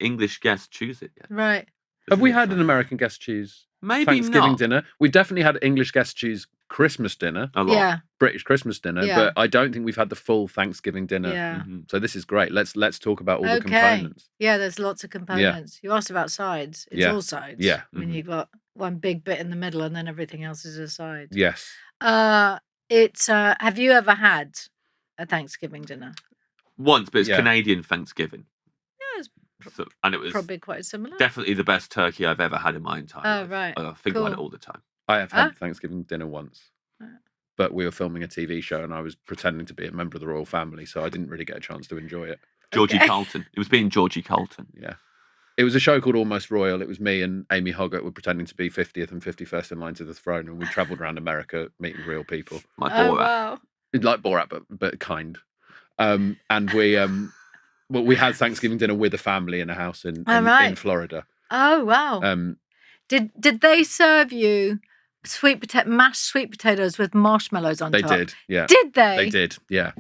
English guests choose it yet. Right. Have we had an American guest choose Maybe Thanksgiving not. dinner? We've definitely had English guests choose Christmas dinner, A lot. Yeah. British Christmas dinner, Yeah. but I don't think we've had the full Thanksgiving dinner. Yeah. Mhm. So this is great. Let's talk about all the Okay. components. Yeah, there's lots of components. You asked about sides. It's Yeah. all sides. Yeah. I mean, Mhm. you've got one big bit in the middle and then everything else is a side. Yes. It's have you ever had a Thanksgiving dinner? Once, but it's Yeah. Canadian Thanksgiving. Yeah, it's And it was probably quite similar. definitely the best turkey I've ever had in my entire Oh, life. right. I think about it Cool. all the time. I have had Huh? Thanksgiving dinner once. Right. But we were filming a TV show and I was pretending to be a member of the royal family, so I didn't really get a chance to enjoy it. Georgie Okay. Carlton. It was being Georgie Carlton. Yeah. It was a show called Almost Royal. It was me and Amy Hoggart were pretending to be 50th and 51st in line to the throne, and we travelled around America meeting real people. My Oh Borat. wow. Like Borat, but kind. And we well, we had Thanksgiving dinner with a family in a house in right. Florida. Oh wow. Did they serve you mashed sweet potatoes with marshmallows on They top? did, yeah. Did they? They did, yeah.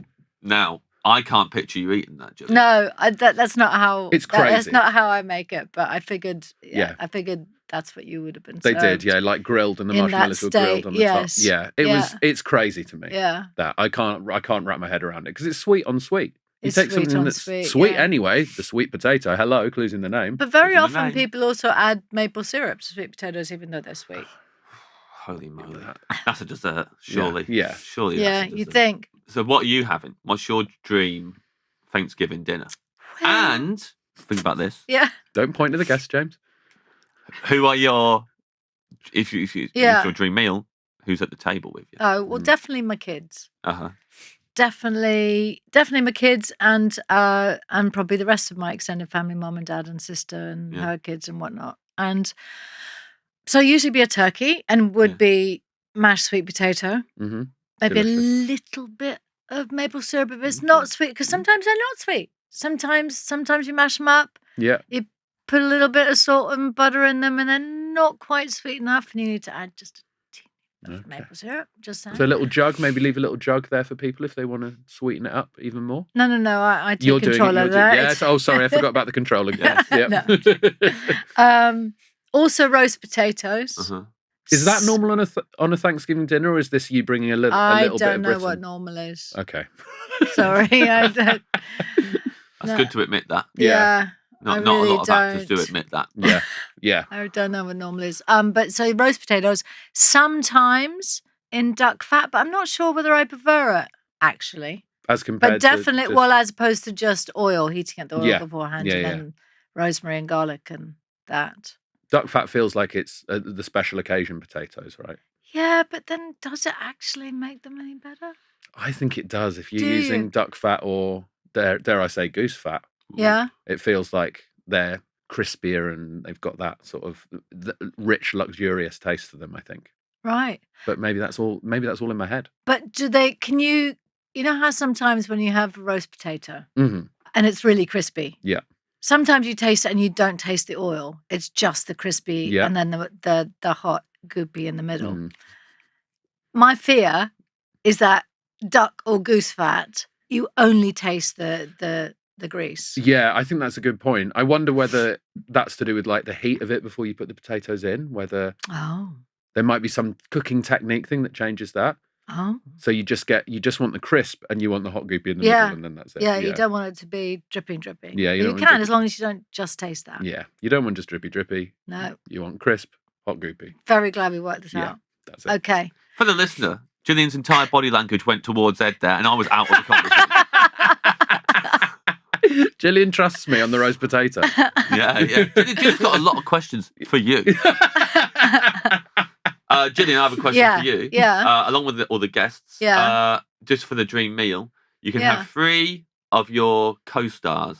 Now, I can't picture you eating that, Gillian. No, that's not how. It's That's crazy. not how I make it. But I figured. Yeah. I figured that's what you would have been. They served. did, yeah, like grilled, and the In that marshmallows were grilled state, on the yes. top. Yeah, Yeah. it's crazy to me. Yeah. That I can't wrap my head around it because it's sweet on sweet. You It's take sweet something on that's sweet, yeah. anyway, the sweet potato. Hello, clues in the name. But very Clues in the often name. people also add maple syrup to sweet potatoes, even though they're sweet. Holy moly. That's a dessert, surely. Yeah. Surely Yeah, that's a you dessert. think. So what are you having? What's your dream Thanksgiving dinner? Well, And think about this. yeah. Don't point to the guest, James. Who are your if you Yeah. it's your dream meal, who's at the table with you? Oh well, definitely my kids. Uh-huh. Definitely my kids, and probably the rest of my extended family, mum and dad and sister and Yeah. her kids and whatnot. And so usually be a turkey and would Yeah. be mashed sweet potato, Mm-hmm. maybe a Delicious. little bit of maple syrup if it's not sweet, because sometimes they're not sweet. Sometimes you mash them up, Yeah. you put a little bit of salt and butter in them, and they're not quite sweet enough, and you need to add just a teeny bit of Okay. maple syrup. Just saying. So a little jug, maybe leave a little jug there for people if they want to sweeten it up even more. No, I take You're doing control it. of that. Yes. Oh, sorry, I forgot about the control again. Yeah. Also roast potatoes. Uh-huh. Is that normal on a Thanksgiving dinner, or is this you bringing a little I bit of don't know Britain? what normal is. Okay. Sorry, I don't. That's No. good to admit that. Yeah, I Not a really lot of actors do don't. admit that. Yeah. Yeah. I don't know what normal is. But so roast potatoes, sometimes in duck fat, but I'm not sure whether I prefer it actually. As compared But definitely, to just, well, as opposed to just oil, heating up the oil Yeah. beforehand, Yeah, and yeah. then rosemary and garlic and that. duck fat feels like it's the special occasion potatoes, right? Yeah, but then does it actually make them any better? I think it does. If you're Do using you? duck fat or dare I say goose fat, Yeah. it feels like they're crispier and they've got that sort of rich, luxurious taste to them, I think. Right. But maybe that's all in my head. But can you know how sometimes when you have a roast potato Mm-hmm. and it's really crispy? Yeah. Sometimes you taste it and you don't taste the oil. It's just the crispy Yeah. and then the hot goopy in the middle. Mm. my fear is that duck or goose fat, you only taste the grease. Yeah, I think that's a good point. I wonder whether that's to do with like the heat of it before you put the potatoes in, whether there might be some cooking technique thing that changes that. Oh. So you just want the crisp and you want the hot goopy in the middle, and then that's it. Yeah, you don't want it to be dripping. Yeah, you can as long as you don't just taste that. Yeah, you don't want just drippy. No. You want crisp, hot goopy. Very glad we worked this out. That's it. Okay. For the listener, Gillian's entire body language went towards Ed there, and I was out of the conversation. Gillian trusts me on the roast potato. Yeah. Gillian's got a lot of questions for you. Gillian, I have a question for you. Yeah. Along with all the guests. Yeah. Just for the dream meal, you can have 3 of your co-stars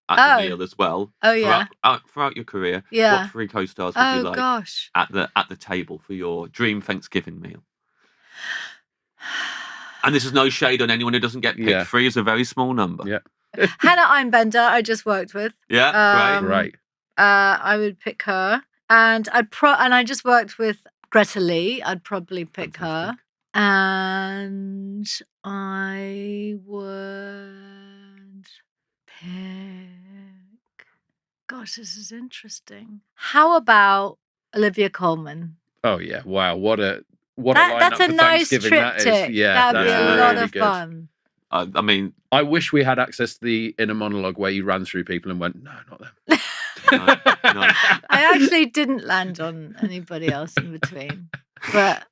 at the meal as well. Oh yeah. Throughout your career. Yeah. What 3 co-stars would you like gosh. at the table for your dream Thanksgiving meal? And this is no shade on anyone who doesn't get picked. 3 is a very small number. Yeah. Hannah Einbender, I just worked with. Yeah, right. I would pick her, and I just worked with Greta Lee. I'd probably pick her, and I would pick. Gosh, this is interesting. How about Olivia Colman? Oh yeah! Wow, what a that's a nice triptych. Yeah, that'd be a lot of fun. I mean, I wish we had access to the inner monologue where you ran through people and went, no, not them. no. I actually didn't land on anybody else in between, but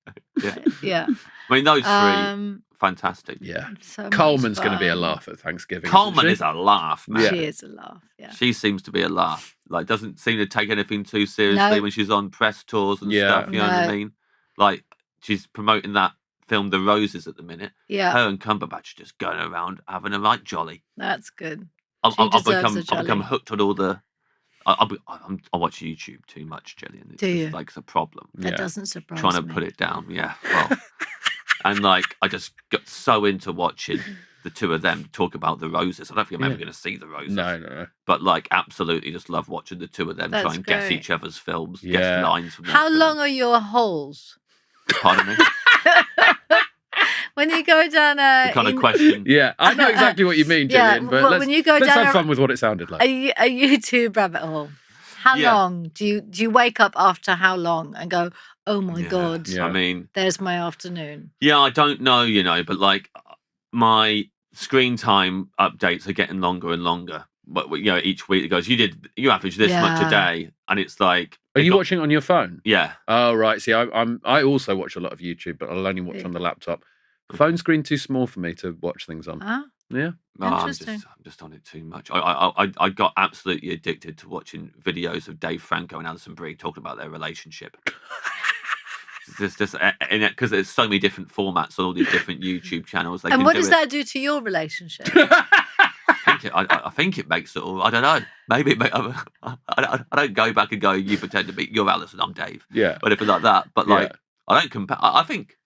yeah. I mean, those 3, fantastic. Yeah. So Coleman's going to be a laugh at Thanksgiving. Coleman is a laugh, man. She is a laugh. Yeah. She seems to be a laugh. Like, doesn't seem to take anything too seriously when she's on press tours and stuff. You know what I mean? Like, she's promoting that film The Roses at the minute. Yeah. Her and Cumberbatch are just going around having a right jolly. That's good. I've become hooked on all the. I watch YouTube too much, Gillian. It's just like it's a problem. That doesn't surprise me. Trying to put it down, well, and like I just got so into watching the 2 of them talk about The Roses. I don't think I'm ever going to see The Roses. No. But like, absolutely, just love watching the 2 of them try and guess each other's films, guess lines from. How long are your holes? Pardon me. When you go down the kind of question. Yeah, I know exactly what you mean, Gillian. But when you go let's have fun with what it sounded like. A YouTube rabbit hole. How long do you wake up after how long and go, oh my god? I mean, there's my afternoon. Yeah, I don't know, but like my screen time updates are getting longer and longer. But each week it goes, you average this much a day, and it's like. Are you watching on your phone? Yeah. Oh right. See, I also watch a lot of YouTube, but I'll only watch on the laptop. Phone screen too small for me to watch things on. Yeah. I'm just on it too much. I got absolutely addicted to watching videos of Dave Franco and Alison Brie talking about their relationship. Just because there's so many different formats on all these different YouTube channels. And what does that do to your relationship? I think it makes it all. I don't know. Maybe I don't go back and go. You pretend to be you're Alison, I'm Dave. Yeah. Or anything like that. But like, I don't compare. I think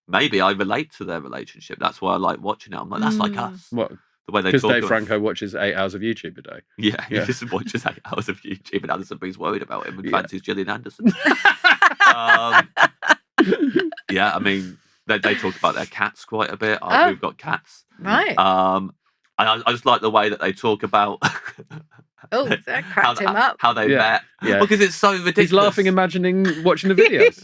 maybe I relate to their relationship. That's why I like watching it. I'm like, that's like us. What? The way they talk. Because Dave about Franco watches 8 hours of YouTube a day. Yeah, he just watches 8 hours of YouTube, and Alison Brie's worried about him and fancies Gillian Anderson. I mean, they talk about their cats quite a bit. We've got cats, right? And I just like the way that they talk about. That cracked him up. How they met. Yeah. Because it's so ridiculous. He's laughing, imagining watching the videos.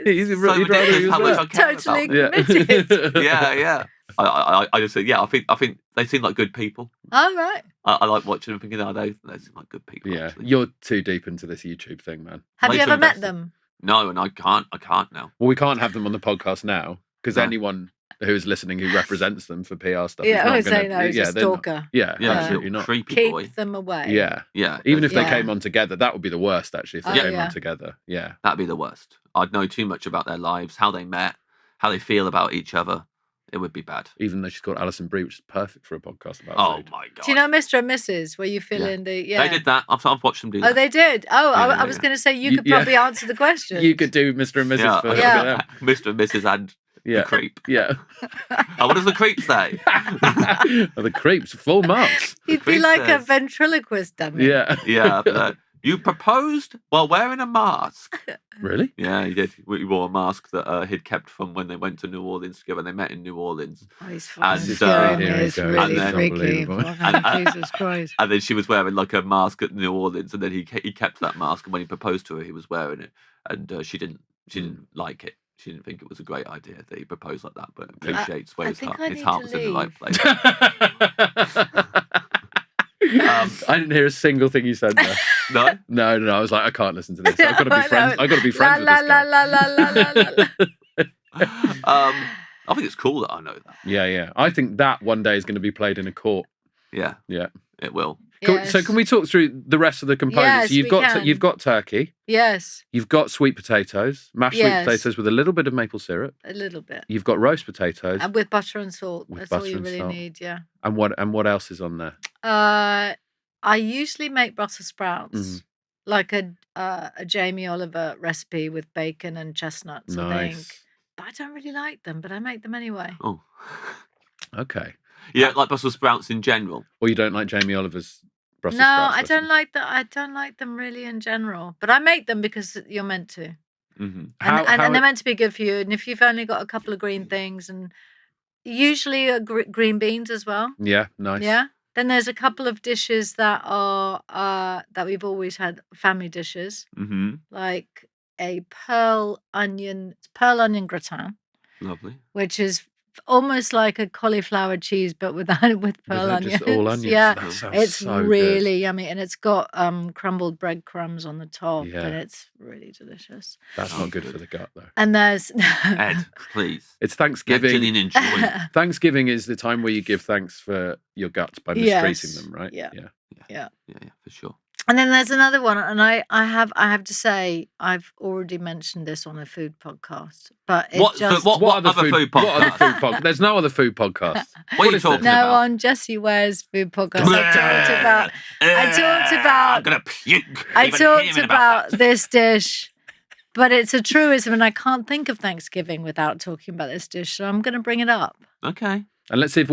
He's so ridiculous how much I care totally committed. Yeah. I just say, I think they seem like good people. Oh, right. I like watching them, thinking, they seem like good people. Yeah, actually. You're too deep into this YouTube thing, man. Have you ever met them? No, and I can't now. Well, we can't have them on the podcast now because anyone who's listening who represents them for PR stuff. Yeah, I would say no, he's a stalker. Absolutely not. Creepy Keep boy. them away. Yeah. Even if they came on together, that would be the worst, actually, if they came on together. Yeah. That'd be the worst. I'd know too much about their lives, how they met, how they feel about each other. It would be bad. Even though she's got Alison Brie, which is perfect for a podcast about food. Oh, my God. Do you know Mr. and Mrs., where you fill in the... They did that. I've watched them do that. Oh, they did? Oh, I was going to say you could probably answer the question. You could do Mr. and Mrs. for them. Mr. and Mrs. and the creep. Yeah. What does the creep say? The creep's full marks. You'd be like a ventriloquist dummy. Yeah. Yeah. You proposed while wearing a mask. Really? Yeah, he did. He wore a mask that he'd kept from when they went to New Orleans together. They met in New Orleans. Oh, he's And, fucking scaring me. here he It's goes. really And then- freaky. Unbelievable. Fucking Jesus Christ. And then she was wearing like a mask at New Orleans, and then he kept that mask. And when he proposed to her, he was wearing it, and she didn't like it. She didn't think it was a great idea that he proposed like that, but appreciates where his heart was in the right place. I didn't hear a single thing you said there. No? No. I was like, I can't listen to this. I've got to be friends. I've got to be friends with this guy. I think it's cool that I know that. Yeah. I think that one day is going to be played in a court. Yeah, it will. So can we talk through the rest of the components? Yes, You've got turkey. Yes. You've got sweet potatoes, mashed sweet potatoes with a little bit of maple syrup. A little bit. You've got roast potatoes. And with butter and salt. That's all you really need, yeah. And what else is on there? I usually make Brussels sprouts, like a Jamie Oliver recipe with bacon and chestnuts, I think. But I don't really like them, but I make them anyway. Oh. Okay. You don't like Brussels sprouts in general? Or you don't like Jamie Oliver's Brussels no, sprouts? I don't like that. I don't like them really in general. But I make them because you're meant to. Mm-hmm. And they're meant to be good for you. And if you've only got a couple of green things, and usually green beans as well. Yeah, nice. Yeah. Then there's a couple of dishes that are that we've always had, family dishes, like a pearl onion gratin. Lovely. Which is almost like a cauliflower cheese, but with pearl onions. Just all onions. Yeah, it's so really good. yummy, and it's got crumbled breadcrumbs on the top, Yeah. and it's really delicious. That's not good for the gut, though. And there's Ed, please. It's Thanksgiving. Let Gillian enjoy. Thanksgiving is the time where you give thanks for your guts by mistreating them, right? Yeah, for sure. And then there's another one, and I have to say I've already mentioned this on a food podcast, but What other food podcast? What other food podcast? There's no other food podcast. What are you talking about? No, on Jessie Ware's food podcast, I talked about. I'm gonna puke. I talked about this dish, but it's a truism, and I can't think of Thanksgiving without talking about this dish, so I'm going to bring it up. Okay. And let's see if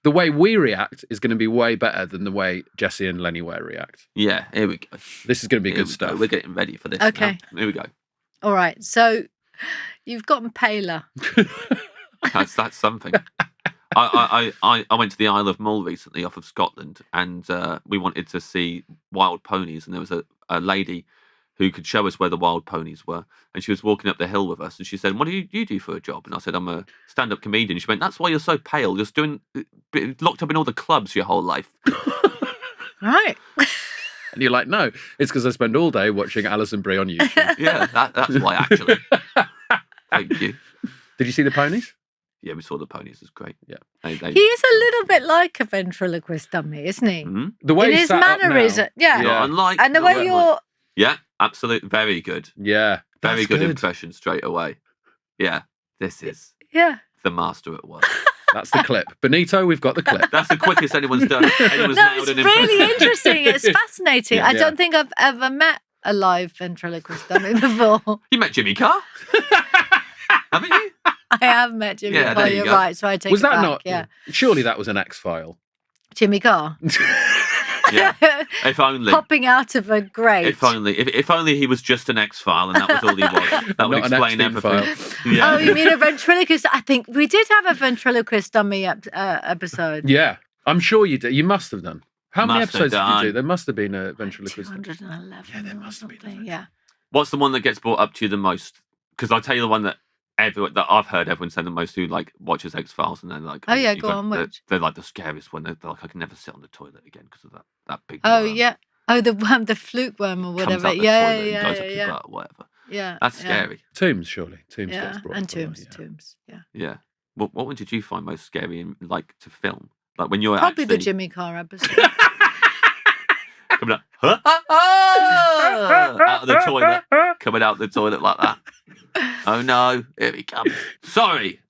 the way we react is going to be way better than the way Jessie and Lenny Ware react. Yeah, here we go. This is going to be good stuff. We're getting ready for this. Okay. Now. Here we go. All right. So you've got paella. That's something. I went to the Isle of Mull recently off of Scotland, and we wanted to see wild ponies, and there was a lady who could show us where the wild ponies were. And she was walking up the hill with us, and she said, "What do you do for a job?" And I said, "I'm a stand-up comedian." She went, "That's why you're so pale. You're locked up in all the clubs your whole life." Right. And you're like, "No, it's because I spend all day watching Alison Brie on YouTube." Yeah, that's why, actually. Thank you. Did you see the ponies? Yeah, we saw the ponies. It's great. Yeah. He is a little bit like a ventriloquist dummy, isn't he? Mm-hmm. The way in his mannerism. Yeah. Not unlike. And the way you're... Yeah, absolutely. Very good. Yeah. Very good impression straight away. Yeah, this is the master at work. That's the clip. Benito, we've got the clip. That's the quickest anyone's done. It's really interesting. It's fascinating. Yeah. I don't think I've ever met a live ventriloquist dummy before. You met Jimmy Carr? Haven't you? I have met Jimmy Carr, you're right, so I take it back. Not? Yeah. Surely that was an X-File. Jimmy Carr? Yeah. If only. Popping out of a grate. If only he was just an X-File and that was all he was. That would explain everything. Yeah. Oh, you mean a ventriloquist? I think we did have a ventriloquist dummy episode. Yeah. I'm sure you did. You must have done. How many episodes did you do? There must have been a Like ventriloquist. 211. Yeah, there must have been. Yeah. What's the one that gets brought up to you the most? Because I'll tell you the one that I've heard everyone say the most, who like watches X-Files, and they're like, oh yeah, go on. Which? They're like the scariest one. They're like, I can never sit on the toilet again because of that big. Oh worm. Yeah. Oh, the worm, the fluke worm or whatever. Comes out the toilet and goes up your butt or whatever. Yeah. That's scary. Tombs, surely. Tombs gets brought and up. Tombs. Yeah. Yeah. What one did you find most scary in, like, to film? Like when you're probably actually... the Jimmy Carr episode. Coming out of the toilet, coming out the toilet like that. Oh no, here he comes. Sorry,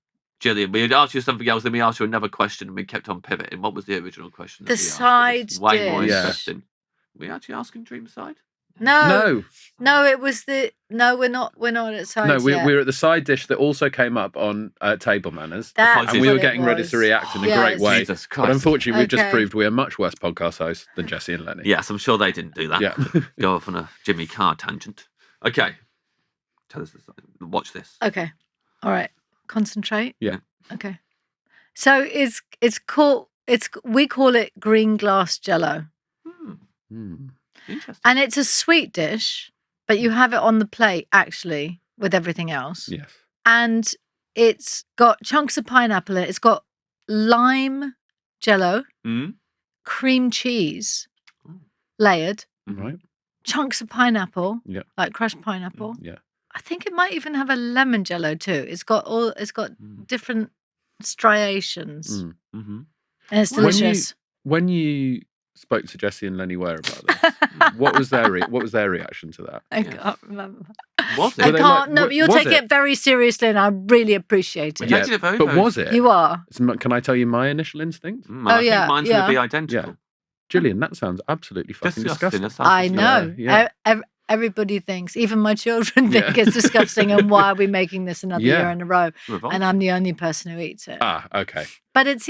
Gillian, we had asked you something else, then we asked you another question, and we kept on pivoting. What was the original question? The side dish. Way more interesting. Were we actually asking Dreamside? No, it was no. We're not at sides. No, we're at the side dish that also came up on Table Manners, and we were getting ready to react in a great way. Jesus Christ. But unfortunately, we've just proved we are much worse podcast hosts than Jesse and Lenny. Yes, I'm sure they didn't do that. Yeah. Go off on a Jimmy Carr tangent. Okay, tell us this. Watch this. Okay, all right. Concentrate. Yeah. Okay. So we call it Green Glass Jello. Interesting. And it's a sweet dish, but you have it on the plate actually with everything else. Yes. And it's got chunks of pineapple in it. It's got lime jello, cream cheese layered, right? Chunks of pineapple, like crushed pineapple. Yeah. I think it might even have a lemon jello too. It's got different striations. And it's delicious. When you spoke to Jesse and Lenny Ware about this, what was their reaction to that? I can't remember. Was it? I can't. No, but you're taking it very seriously, and I really appreciate it. Yeah, but was it? You are. Can I tell you my initial instinct? I think mine's going to be identical. Yeah. Gillian, that sounds absolutely fucking disgusting. I know. Yeah. Everybody thinks, even my children think it's disgusting, and why are we making this another year in a row? And I'm the only person who eats it. Ah, okay. But it's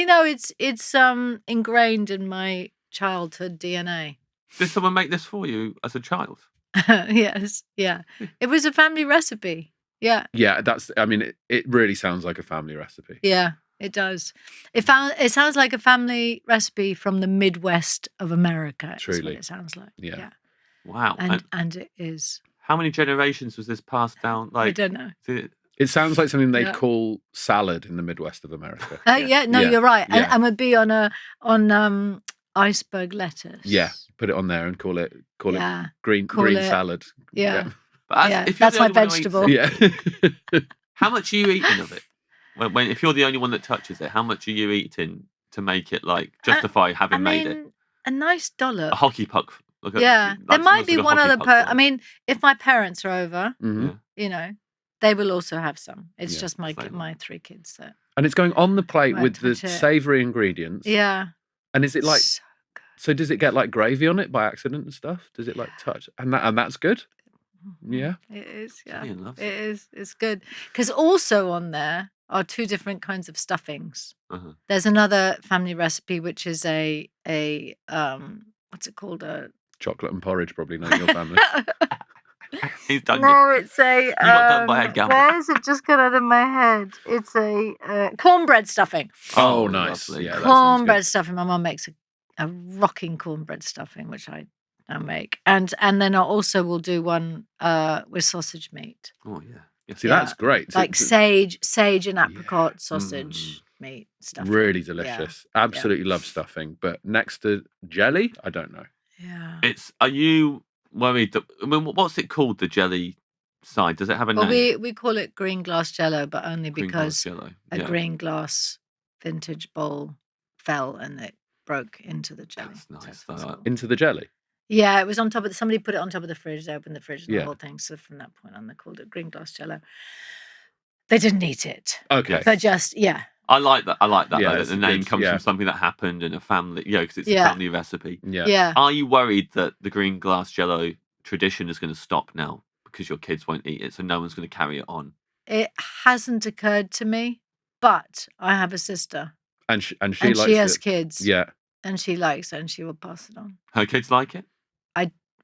ingrained in my childhood DNA. Did someone make this for you as a child? Yes, yeah. It was a family recipe. Yeah. Yeah, it really sounds like a family recipe. Yeah, it does. It sounds like a family recipe from the Midwest of America. Truly. Is what it sounds like. Yeah. Wow. And it is. How many generations was this passed down? I don't know. It sounds like something they'd call salad in the Midwest of America. You're right. Yeah. And would be on iceberg lettuce. Yeah, put it on there and call it green salad. Yeah. But that's my vegetable. How much are you eating of it? When if you're the only one that touches it, how much are you eating to make it justify having made it? A nice dollop. A hockey puck. There might be one other I mean, if my parents are over, they will also have some. It's just my 3 kids that. And it's going on the plate with the savoury ingredients. Yeah. And is it so does it get gravy on it by accident and stuff? Does it touch? And that's good? Yeah. It is, yeah. It is. It's good. Because also on there are 2 different kinds of stuffings. There's another family recipe which is a what's it called? Chocolate and porridge, probably not your family. He's done it's a. You got done by a gum. Where is it just got out of my head? It's a cornbread stuffing. Oh, nice. Lovely. Yeah, cornbread stuffing. My mum makes a rocking cornbread stuffing, which I now make, and then I also will do one with sausage meat. Oh yeah. See, that's great. Sage and apricot sausage meat stuff. Really delicious. Yeah. Absolutely love stuffing. But next to jelly, I don't know. Yeah. Are you worried what's it called, the jelly side? Does it have a name? We call it Green Glass Jello, but only because a green glass vintage bowl fell and it broke into the jelly. That's nice. Into the jelly? Yeah, it was on top of somebody put it on top of the fridge. They opened the fridge and the whole thing. So from that point on, they called it Green Glass Jello. They didn't eat it. Okay. But just, I like that. Yeah, that the name comes from something that happened in a family, because it's a family recipe. Yeah. Are you worried that the Green Glass Jello tradition is going to stop now because your kids won't eat it, so no one's going to carry it on? It hasn't occurred to me, but I have a sister. And she likes she has kids. Yeah. And she likes it and she will pass it on. Her kids like it?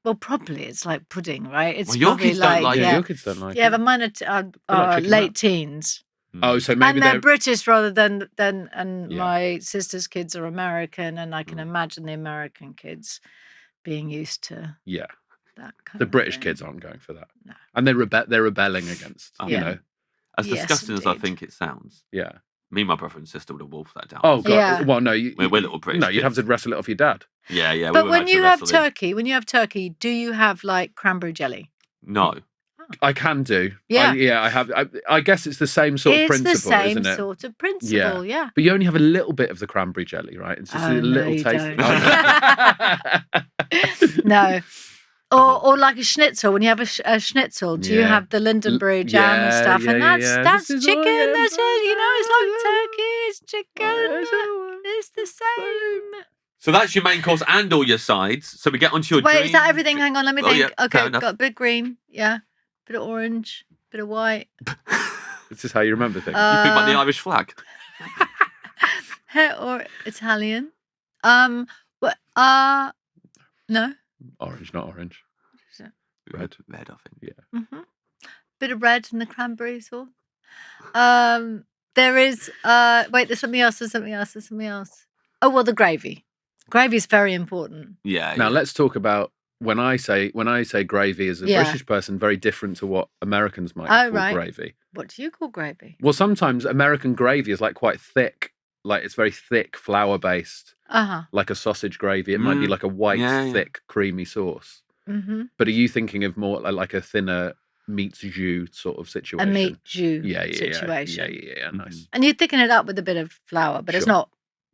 Well, probably it's like pudding, right? It's your kids don't like it. Your kids don't like it. Yeah, but mine are late teens. Oh, so maybe they're British rather than my sister's kids are American, and I can imagine the American kids being used to that kind the of British thing. kids aren't going for that. No. And they're rebelling against, as disgusting as I think it sounds. Yeah. Me and my brother and sister would have wolfed that down. Oh god! Yeah. Well, no, we're little British. No, you'd have to wrestle it off your dad. Yeah. But when you have turkey, do you have cranberry jelly? No. I can do. Yeah. I have. I guess it's the same sort of principle, isn't it? It's the same sort of principle, yeah. But you only have a little bit of the cranberry jelly, right? It's just a little taste. No. Or like a schnitzel. When you have a schnitzel, do you have the Lindenberry jam and stuff? And that's chicken. That's it. It's like turkey. It's chicken. It's the same. So that's your main course and all your sides. So we get onto your Wait, dream. is that everything? Hang on, let me think. Yeah, Okay, got a bit of green, yeah, bit of orange, bit of white. This is how you remember things. You think about the Irish flag? Or Italian. What? No. Orange, not orange. Red, I think. Yeah. Mm-hmm. Bit of red in the cranberry sauce. There is. Wait, there's something else. There's something else. Oh well, the gravy. Gravy is very important. Yeah. Now let's talk about when I say gravy as a British person, very different to what Americans might call gravy. What do you call gravy? Well, sometimes American gravy is like quite thick, like it's very thick, flour based, like a sausage gravy. It might be like a white, thick, creamy sauce. Mm-hmm. But are you thinking of more like a thinner meat jus sort of situation? A meat jus situation. Yeah, nice. And you thicken it up with a bit of flour, but it's not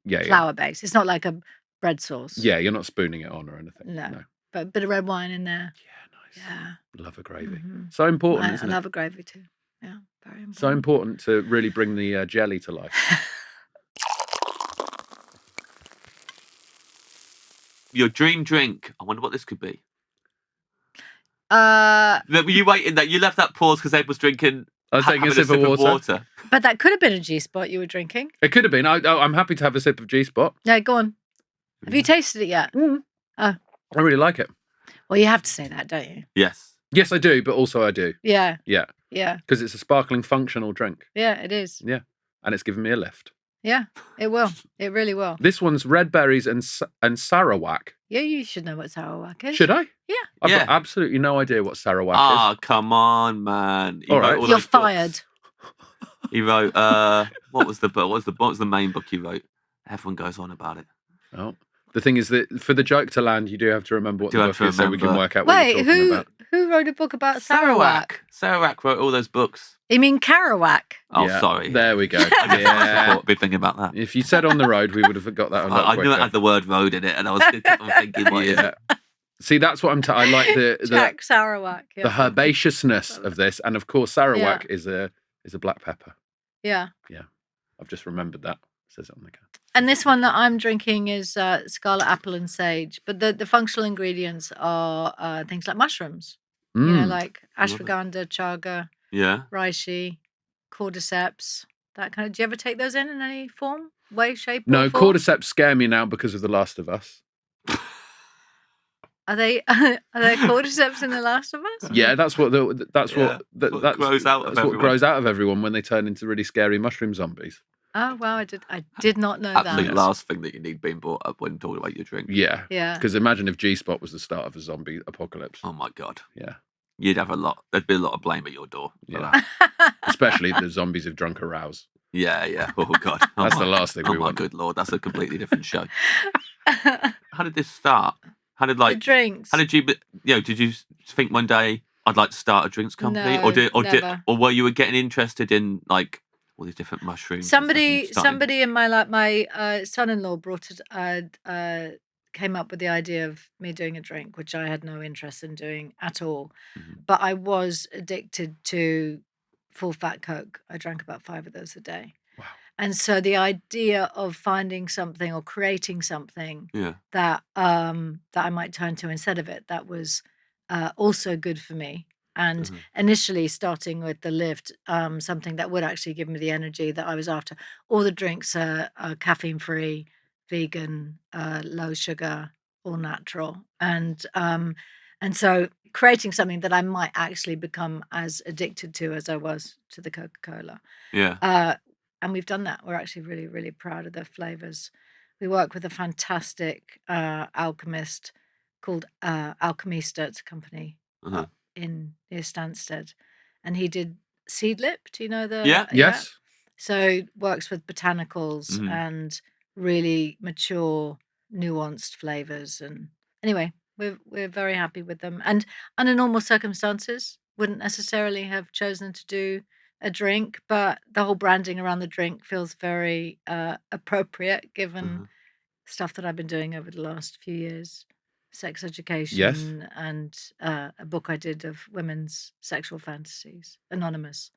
flour based. It's not like a bread sauce. Yeah, you're not spooning it on or anything. No. But a bit of red wine in there. Yeah, nice. Yeah. Love a gravy. Mm-hmm. So important, isn't it? I love a gravy too. Yeah, very important. So important to really bring the jelly to life. Your dream drink. I wonder what this could be. Were you waiting that you left that pause because Ed was drinking? I was taking a sip of water. But that could have been a G-spot you were drinking. It could have been. I'm happy to have a sip of G-spot. Yeah, go on. Have you tasted it yet? Mm. Oh, I really like it. Well, you have to say that, don't you? Yes. Yes, I do, but also I do. Yeah. Yeah. Yeah. Because it's a sparkling, functional drink. Yeah, it is. Yeah, and it's given me a lift. Yeah, it will. It really will. This one's red berries and Sarawak. Yeah, you should know what Sarawak is. Should I? Yeah. I've got absolutely no idea what Sarawak is. Ah, come on, man. All right. You're fired. He wrote, what was the book? What was the main book he wrote? Everyone goes on about it. Oh. The thing is that for the joke to land, you do have to remember what the book is so we can work out what you're talking about. Who wrote a book about Sarawak? Sarawak wrote all those books. You mean Kerouac? Oh, sorry. There we go. Yeah. Big thing about that. If you said on the road, we would have got that a lot I knew it had the word road in it, and I was thinking, what is it? See, that's what I like the Jack Sarawak. Yeah. The herbaceousness of this, and of course, Sarawak is a black pepper. Yeah. Yeah. I've just remembered that. It says it on the can. And this one that I'm drinking is scarlet apple and sage, but the functional ingredients are things like mushrooms. You know, like ashwagandha, chaga, reishi, cordyceps, that kind of. Do you ever take those in any form, way, shape? No, or form? cordyceps scare me now because of The Last of Us. Are they cordyceps in The Last of Us? Yeah, that's what grows out of everyone when they turn into really scary mushroom zombies. Oh wow, I did not know Absolute that. last thing that you need being brought up when talking about your drink. Yeah. Yeah. Because imagine if G-Spot was the start of a zombie apocalypse. Oh my god. Yeah. You'd have there'd be a lot of blame at your door. Yeah. Especially if the zombies have drunk a rouse. Yeah. Oh god. That's the last thing we want. Oh my good lord, that's a completely different show. How did this start? How did the drinks? How did you? Did you think one day I'd like to start a drinks company, No, or were you getting interested in like all these different mushrooms? Somebody in my son-in-law came up with the idea of me doing a drink, which I had no interest in doing at all. Mm-hmm. But I was addicted to full fat Coke. I drank about 5 of those a day. Wow. And so the idea of finding something or creating something that I might turn to instead of it, that was also good for me. And initially starting with the lift, something that would actually give me the energy that I was after. All the drinks are caffeine free, vegan, low sugar, all natural. And so creating something that I might actually become as addicted to as I was to the Coca-Cola. Yeah. And we've done that. We're actually really, really proud of the flavors. We work with a fantastic alchemist called Alchemista. It's a company in near Stansted. And he did Seedlip. Do you know the? Yeah. Yes. So works with botanicals and really mature, nuanced flavors. And anyway, we're very happy with them. And under normal circumstances, wouldn't necessarily have chosen to do a drink, but the whole branding around the drink feels very appropriate given stuff that I've been doing over the last few years. Sex education and a book I did of women's sexual fantasies, anonymous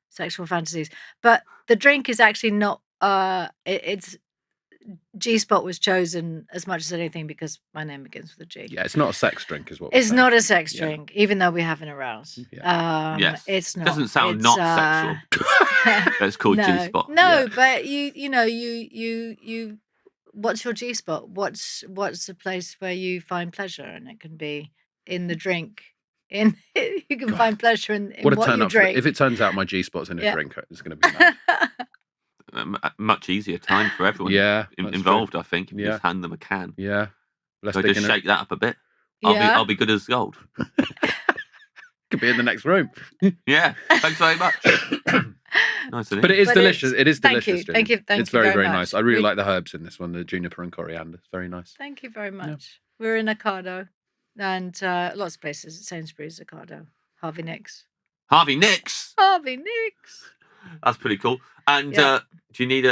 sexual fantasies. But the drink is actually not, it's G-spot was chosen as much as anything because my name begins with a G. Yeah, it's not a sex drink, is what we're It's saying. not a sex drink, even though we have an arouse. Yes. It's not. Doesn't sound not sexual. It's called G-spot. No, but you. What's your G-spot? What's a place where you find pleasure, and it can be in the drink. You can find pleasure in what you drink. If it turns out my G-spot's in a drink, it's going to be mad. A much easier time for everyone involved, I think, if you just hand them a can. Yeah. So just shake that up a bit. I'll be good as gold. Could be in the next room. Yeah. Thanks very much. Nice, but it is delicious. It is delicious. Thank you. It's very, very nice. I really like the herbs in this one, the juniper and coriander. It's very nice. Thank you very much. Yeah. We're in Ocado, and lots of places. Sainsbury's, Ocado, Harvey Nicks. Harvey Nicks. That's pretty cool. And do you need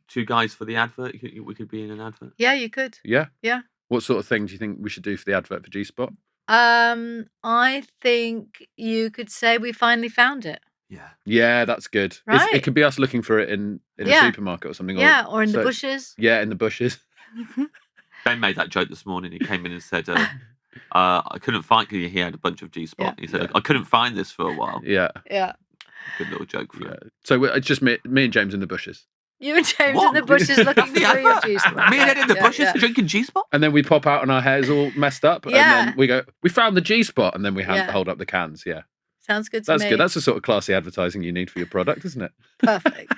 two guys for the advert? We could be in an advert. Yeah, you could. Yeah. What sort of thing do you think we should do for the advert for G-spot? I think you could say we finally found it. Yeah, that's good. Right? It could be us looking for it in a supermarket or something. Or in the bushes. Yeah, in the bushes. Ben made that joke this morning. He came in and said, I couldn't find, because he had a bunch of G-spot. He said, I couldn't find this for a while. Yeah. Good little joke for him. So it's just me and James in the bushes. You and James in the bushes looking for your G-spot. Me and Ed in the bushes drinking G-spot? And then we pop out and our hair's all messed up. And then we go, we found the G-spot. And then we hold up the cans. Yeah. Sounds good to me. That's good. That's the sort of classy advertising you need for your product, isn't it? Perfect.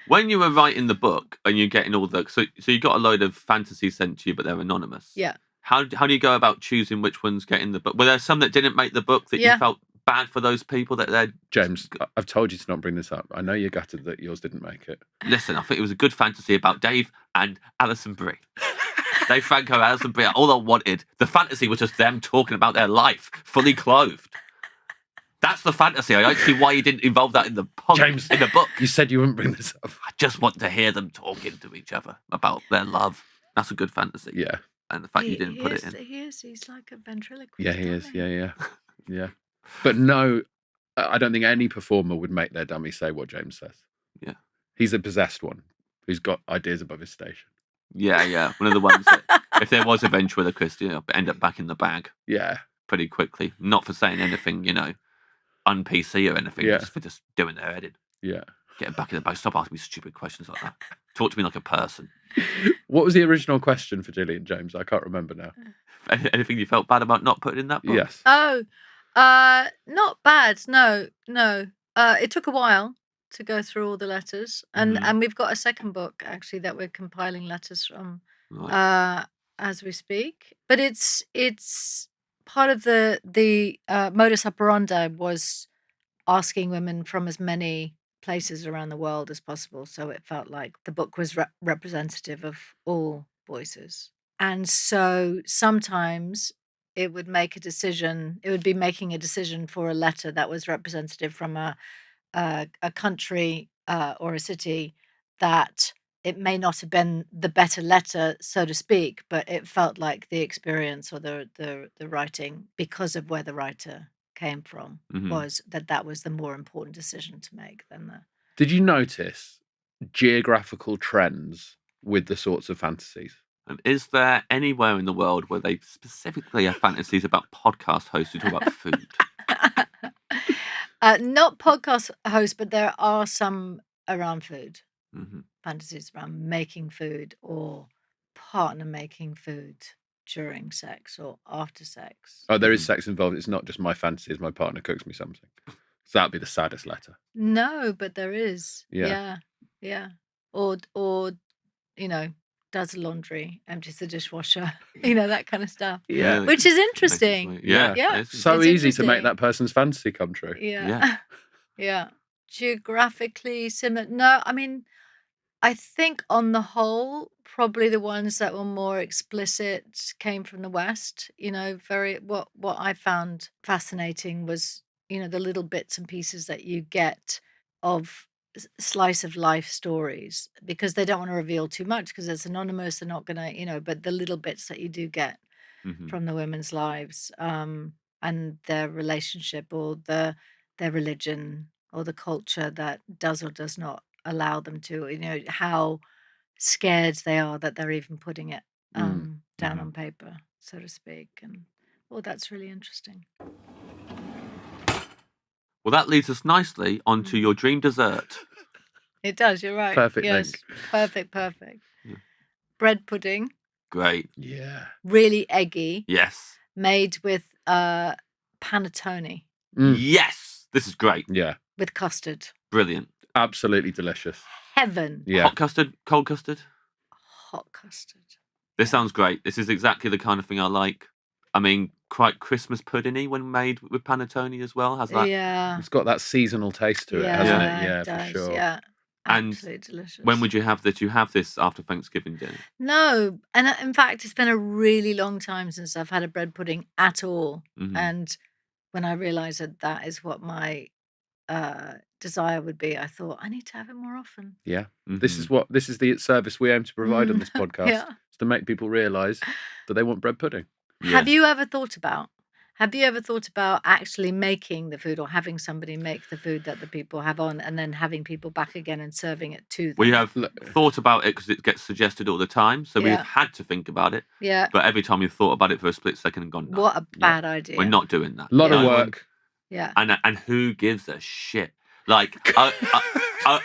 When you were writing the book and you're getting all the... So you got a load of fantasies sent to you, but they're anonymous. Yeah. How do you go about choosing which ones get in the book? Were there some that didn't make the book that you felt bad for those people that they're... James, I've told you to not bring this up. I know you're gutted that yours didn't make it. Listen, I think it was a good fantasy about Dave and Alison Brie. Dave Franco, Alison Brie, all I wanted. The fantasy was just them talking about their life, fully clothed. That's the fantasy. I don't see why you didn't involve that in the James, in the book. You said you wouldn't bring this up. I just want to hear them talking to each other about their love. That's a good fantasy. Yeah. And the fact you didn't put it in. He's like a ventriloquist. Yeah, he is. Yeah. But no, I don't think any performer would make their dummy say what James says. Yeah. He's a possessed one who's got ideas above his station. Yeah. One of the ones that, if there was a ventriloquist, end up back in the bag. Yeah. Pretty quickly. Not for saying anything, un-PC or anything. Just for just doing their head in. Yeah. Getting back in the bag. Stop asking me stupid questions like that. Talk to me like a person. What was the original question for Gillian, James? I can't remember now. Anything you felt bad about not putting in that book? Yes. Oh, not bad. No. It took a while to go through all the letters, and we've got a second book actually that we're compiling letters from as we speak. But it's part of the modus operandi was asking women from as many places around the world as possible, so it felt like the book was representative of all voices. And so sometimes it would make a decision. It would be making a decision for a letter that was representative from a country or a city that it may not have been the better letter, so to speak, but it felt like the experience or the writing, because of where the writer came from, was that was the more important decision to make than the... Did you notice geographical trends with the sorts of fantasies? And is there anywhere in the world where they specifically have fantasies about podcast hosts who talk about food? Not podcast hosts, but there are some around food. Fantasies around making food or partner making food during sex or after sex. Oh, there is sex involved. It's not just my fantasy as my partner cooks me something. So that'd be the saddest letter. No, but there is. Yeah. Or does the laundry, empties the dishwasher, that kind of stuff. Yeah. Which is interesting. Yeah. So easy to make that person's fantasy come true. Yeah. Geographically similar. No, I mean, I think on the whole, probably the ones that were more explicit came from the West. What I found fascinating was, the little bits and pieces that you get of slice of life stories, because they don't want to reveal too much because it's anonymous. They're not gonna, but the little bits that you do get from the women's lives, and their relationship or their religion or the culture that does or does not allow them to, how scared they are that they're even putting it down on paper, so to speak. And that's really interesting. Well, that leads us nicely onto your dream dessert. It does, you're right. Perfect yes. link. Perfect. Yeah. Bread pudding. Great. Yeah. Really eggy. Yes. Made with panettone. Yes. This is great. Yeah. With custard. Brilliant. Absolutely delicious. Heaven. Yeah. Hot custard? Cold custard? Hot custard. This sounds great. This is exactly the kind of thing I like. I mean, quite Christmas pudding-y when made with panettone as well. Has that? Yeah. It's got that seasonal taste to it, hasn't it? Yeah, it does, for sure. Yeah. Absolutely delicious. When would you have this? You have this after Thanksgiving dinner? No. And in fact, it's been a really long time since I've had a bread pudding at all. Mm-hmm. And when I realised that is what my desire would be, I thought, I need to have it more often. Yeah. This is the service we aim to provide on this podcast. Yeah. Is to make people realise that they want bread pudding. Yeah. Have you ever thought about actually making the food or having somebody make the food that the people have on and then having people back again and serving it to them? We have thought about it because it gets suggested all the time. So we've had to think about it. Yeah. But every time we've thought about it for a split second and gone, no. What a bad idea. We're not doing that. A lot of work. Yeah. And who gives a shit? Like,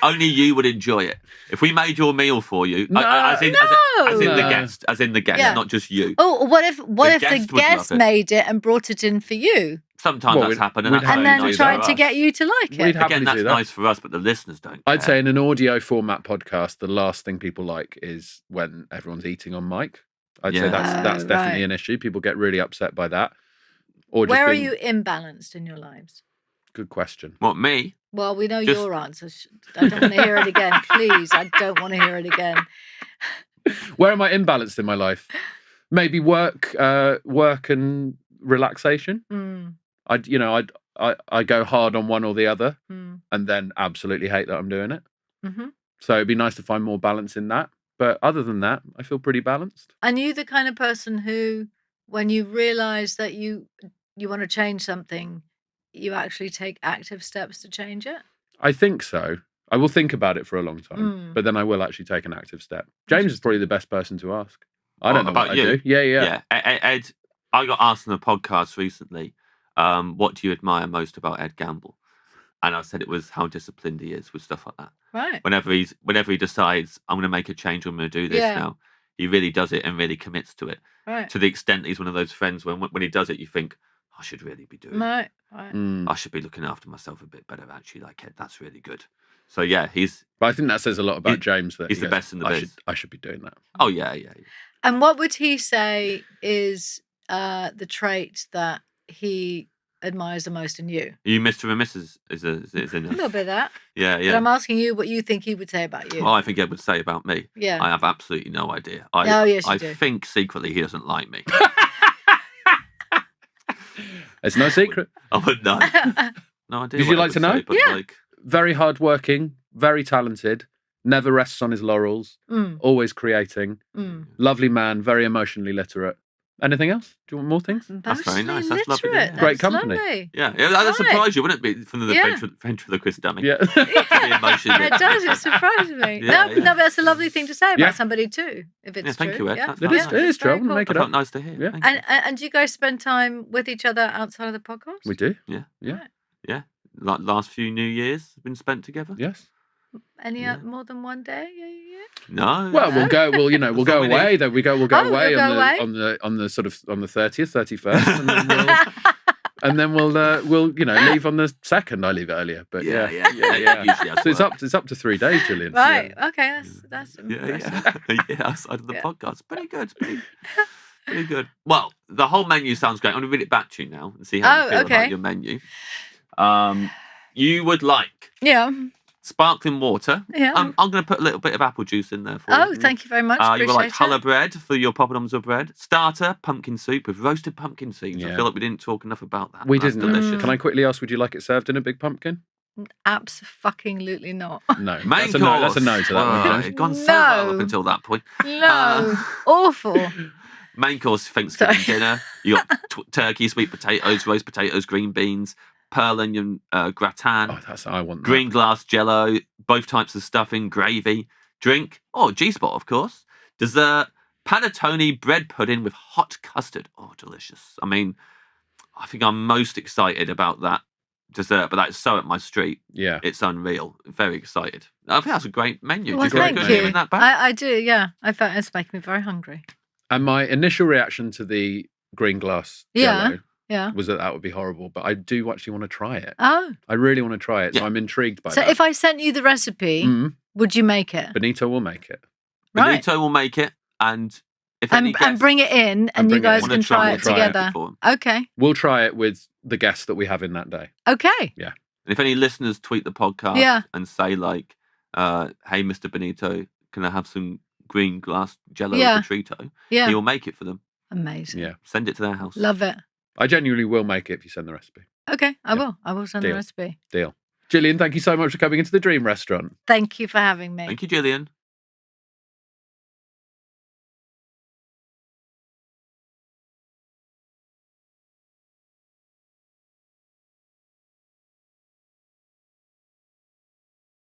only you would enjoy it. If we made your meal for you, as in the guest, not just you. Oh, what if the guest made it and brought it in for you? Sometimes that's happened. And then tried to get you to like it. Again, that's nice for us, but the listeners don't care. I'd say in an audio format podcast, the last thing people like is when everyone's eating on mic. I'd say that's definitely an issue. People get really upset by that. Or where are you imbalanced in your lives? Good question. What, me? Well, we know your answer. I don't want to hear it again. Please, I don't want to hear it again. Where am I imbalanced in my life? Maybe work and relaxation. I go hard on one or the other, and then absolutely hate that I'm doing it. Mm-hmm. So it'd be nice to find more balance in that. But other than that, I feel pretty balanced. Are you the kind of person who, when you realise that you want to change something, you actually take active steps to change it? I think so. I will think about it for a long time, but then I will actually take an active step. James is probably the best person to ask. I don't know about what I do. Yeah. Ed, I got asked on a podcast recently, what do you admire most about Ed Gamble? And I said it was how disciplined he is with stuff like that. Right. Whenever he decides, I'm going to make a change, I'm going to do this now, he really does it and really commits to it. Right. To the extent that he's one of those friends when he does it, you think, I should really be doing it. I should be looking after myself a bit better, actually. Like, Ed, that's really good. So, yeah, But I think that says a lot about James. That he's the best in the biz. I should be doing that. Oh, yeah. And what would he say is the trait that he admires the most in you? Are you Mr. and Mrs. is in A little bit of that. Yeah. But I'm asking you what you think he would say about you. Well, I think Ed would say about me. Yeah. I have absolutely no idea. Yes, you do. I think secretly he doesn't like me. It's no secret. Oh, no. No idea. Would you like to know? Yeah. Very hardworking, very talented, never rests on his laurels, always creating, lovely man, very emotionally literate. Anything else? Do you want more things? That's very nice. That's lovely. Great company. Lovely. Yeah, that surprised you, wouldn't it be? From the ventriloquist dummy. Yeah. It does. It surprises me. No, but that's a lovely thing to say about somebody too, if it's true. Thank you, Ed. Yeah. It is true. Cool. Make it felt up. nice to hear. Yeah. And do you guys spend time with each other outside of the podcast? We do. Yeah. Right. Yeah. Like last few New Years have been spent together. Yes. Any more than one day? Yeah. No. Well, we'll go. We'll go away. Then we'll go away on the sort of on the 30th, 31st, and then we'll leave on the 2nd. I leave earlier, but yeah. So it's up to 3 days, Gillian. Right. Yeah. Okay. That's impressive. Yeah. Outside of the podcast, pretty good. Pretty good. Well, the whole menu sounds great. I'm going to read it back to you now and see how you feel about your menu. You would like sparkling water. Yeah. I'm going to put a little bit of apple juice in there for you. Oh, thank you very much. You would like challah bread for your poppadoms of bread. Starter, pumpkin soup with roasted pumpkin seeds. Yeah. I feel like we didn't talk enough about that. We That's didn't. delicious. Can I quickly ask, would you like it served in a big pumpkin? Absolutely not. No. Main course. That's a no to that one. It'd gone so well up until that point. No. Awful. Main course, Thanksgiving dinner. You got turkey, sweet potatoes, roast potatoes, green beans, pearl onion gratin. Oh, I want that. Green glass jello, both types of stuffing, gravy, Drink, G-spot, of course. Dessert, panettone bread pudding with hot custard. Oh, delicious. I mean, I think I'm most excited about that dessert, but that's so up my street. Yeah. It's unreal. Very excited. I think that's a great menu. Well, Do you feel good hearing that back? I do, yeah. I felt it's making me very hungry. And my initial reaction to the green glass Jello was that would be horrible, but I do actually want to try it. Oh. I really want to try it, so I'm intrigued by that. So if I sent you the recipe, would you make it? Benito will make it. Benito will make it, and and bring it in, and you guys can try it together. Okay. We'll try it with the guests that we have in that day. Okay. Yeah. And if any listeners tweet the podcast and say like, "Hey, Mr. Benito, can I have some green glass Jello with a Trito?" He will make it for them. Amazing. Yeah. Send it to their house. Love it. I genuinely will make it if you send the recipe. Okay, I will. I will send the recipe. Deal. Gillian, thank you so much for coming into the Dream Restaurant. Thank you for having me. Thank you, Gillian.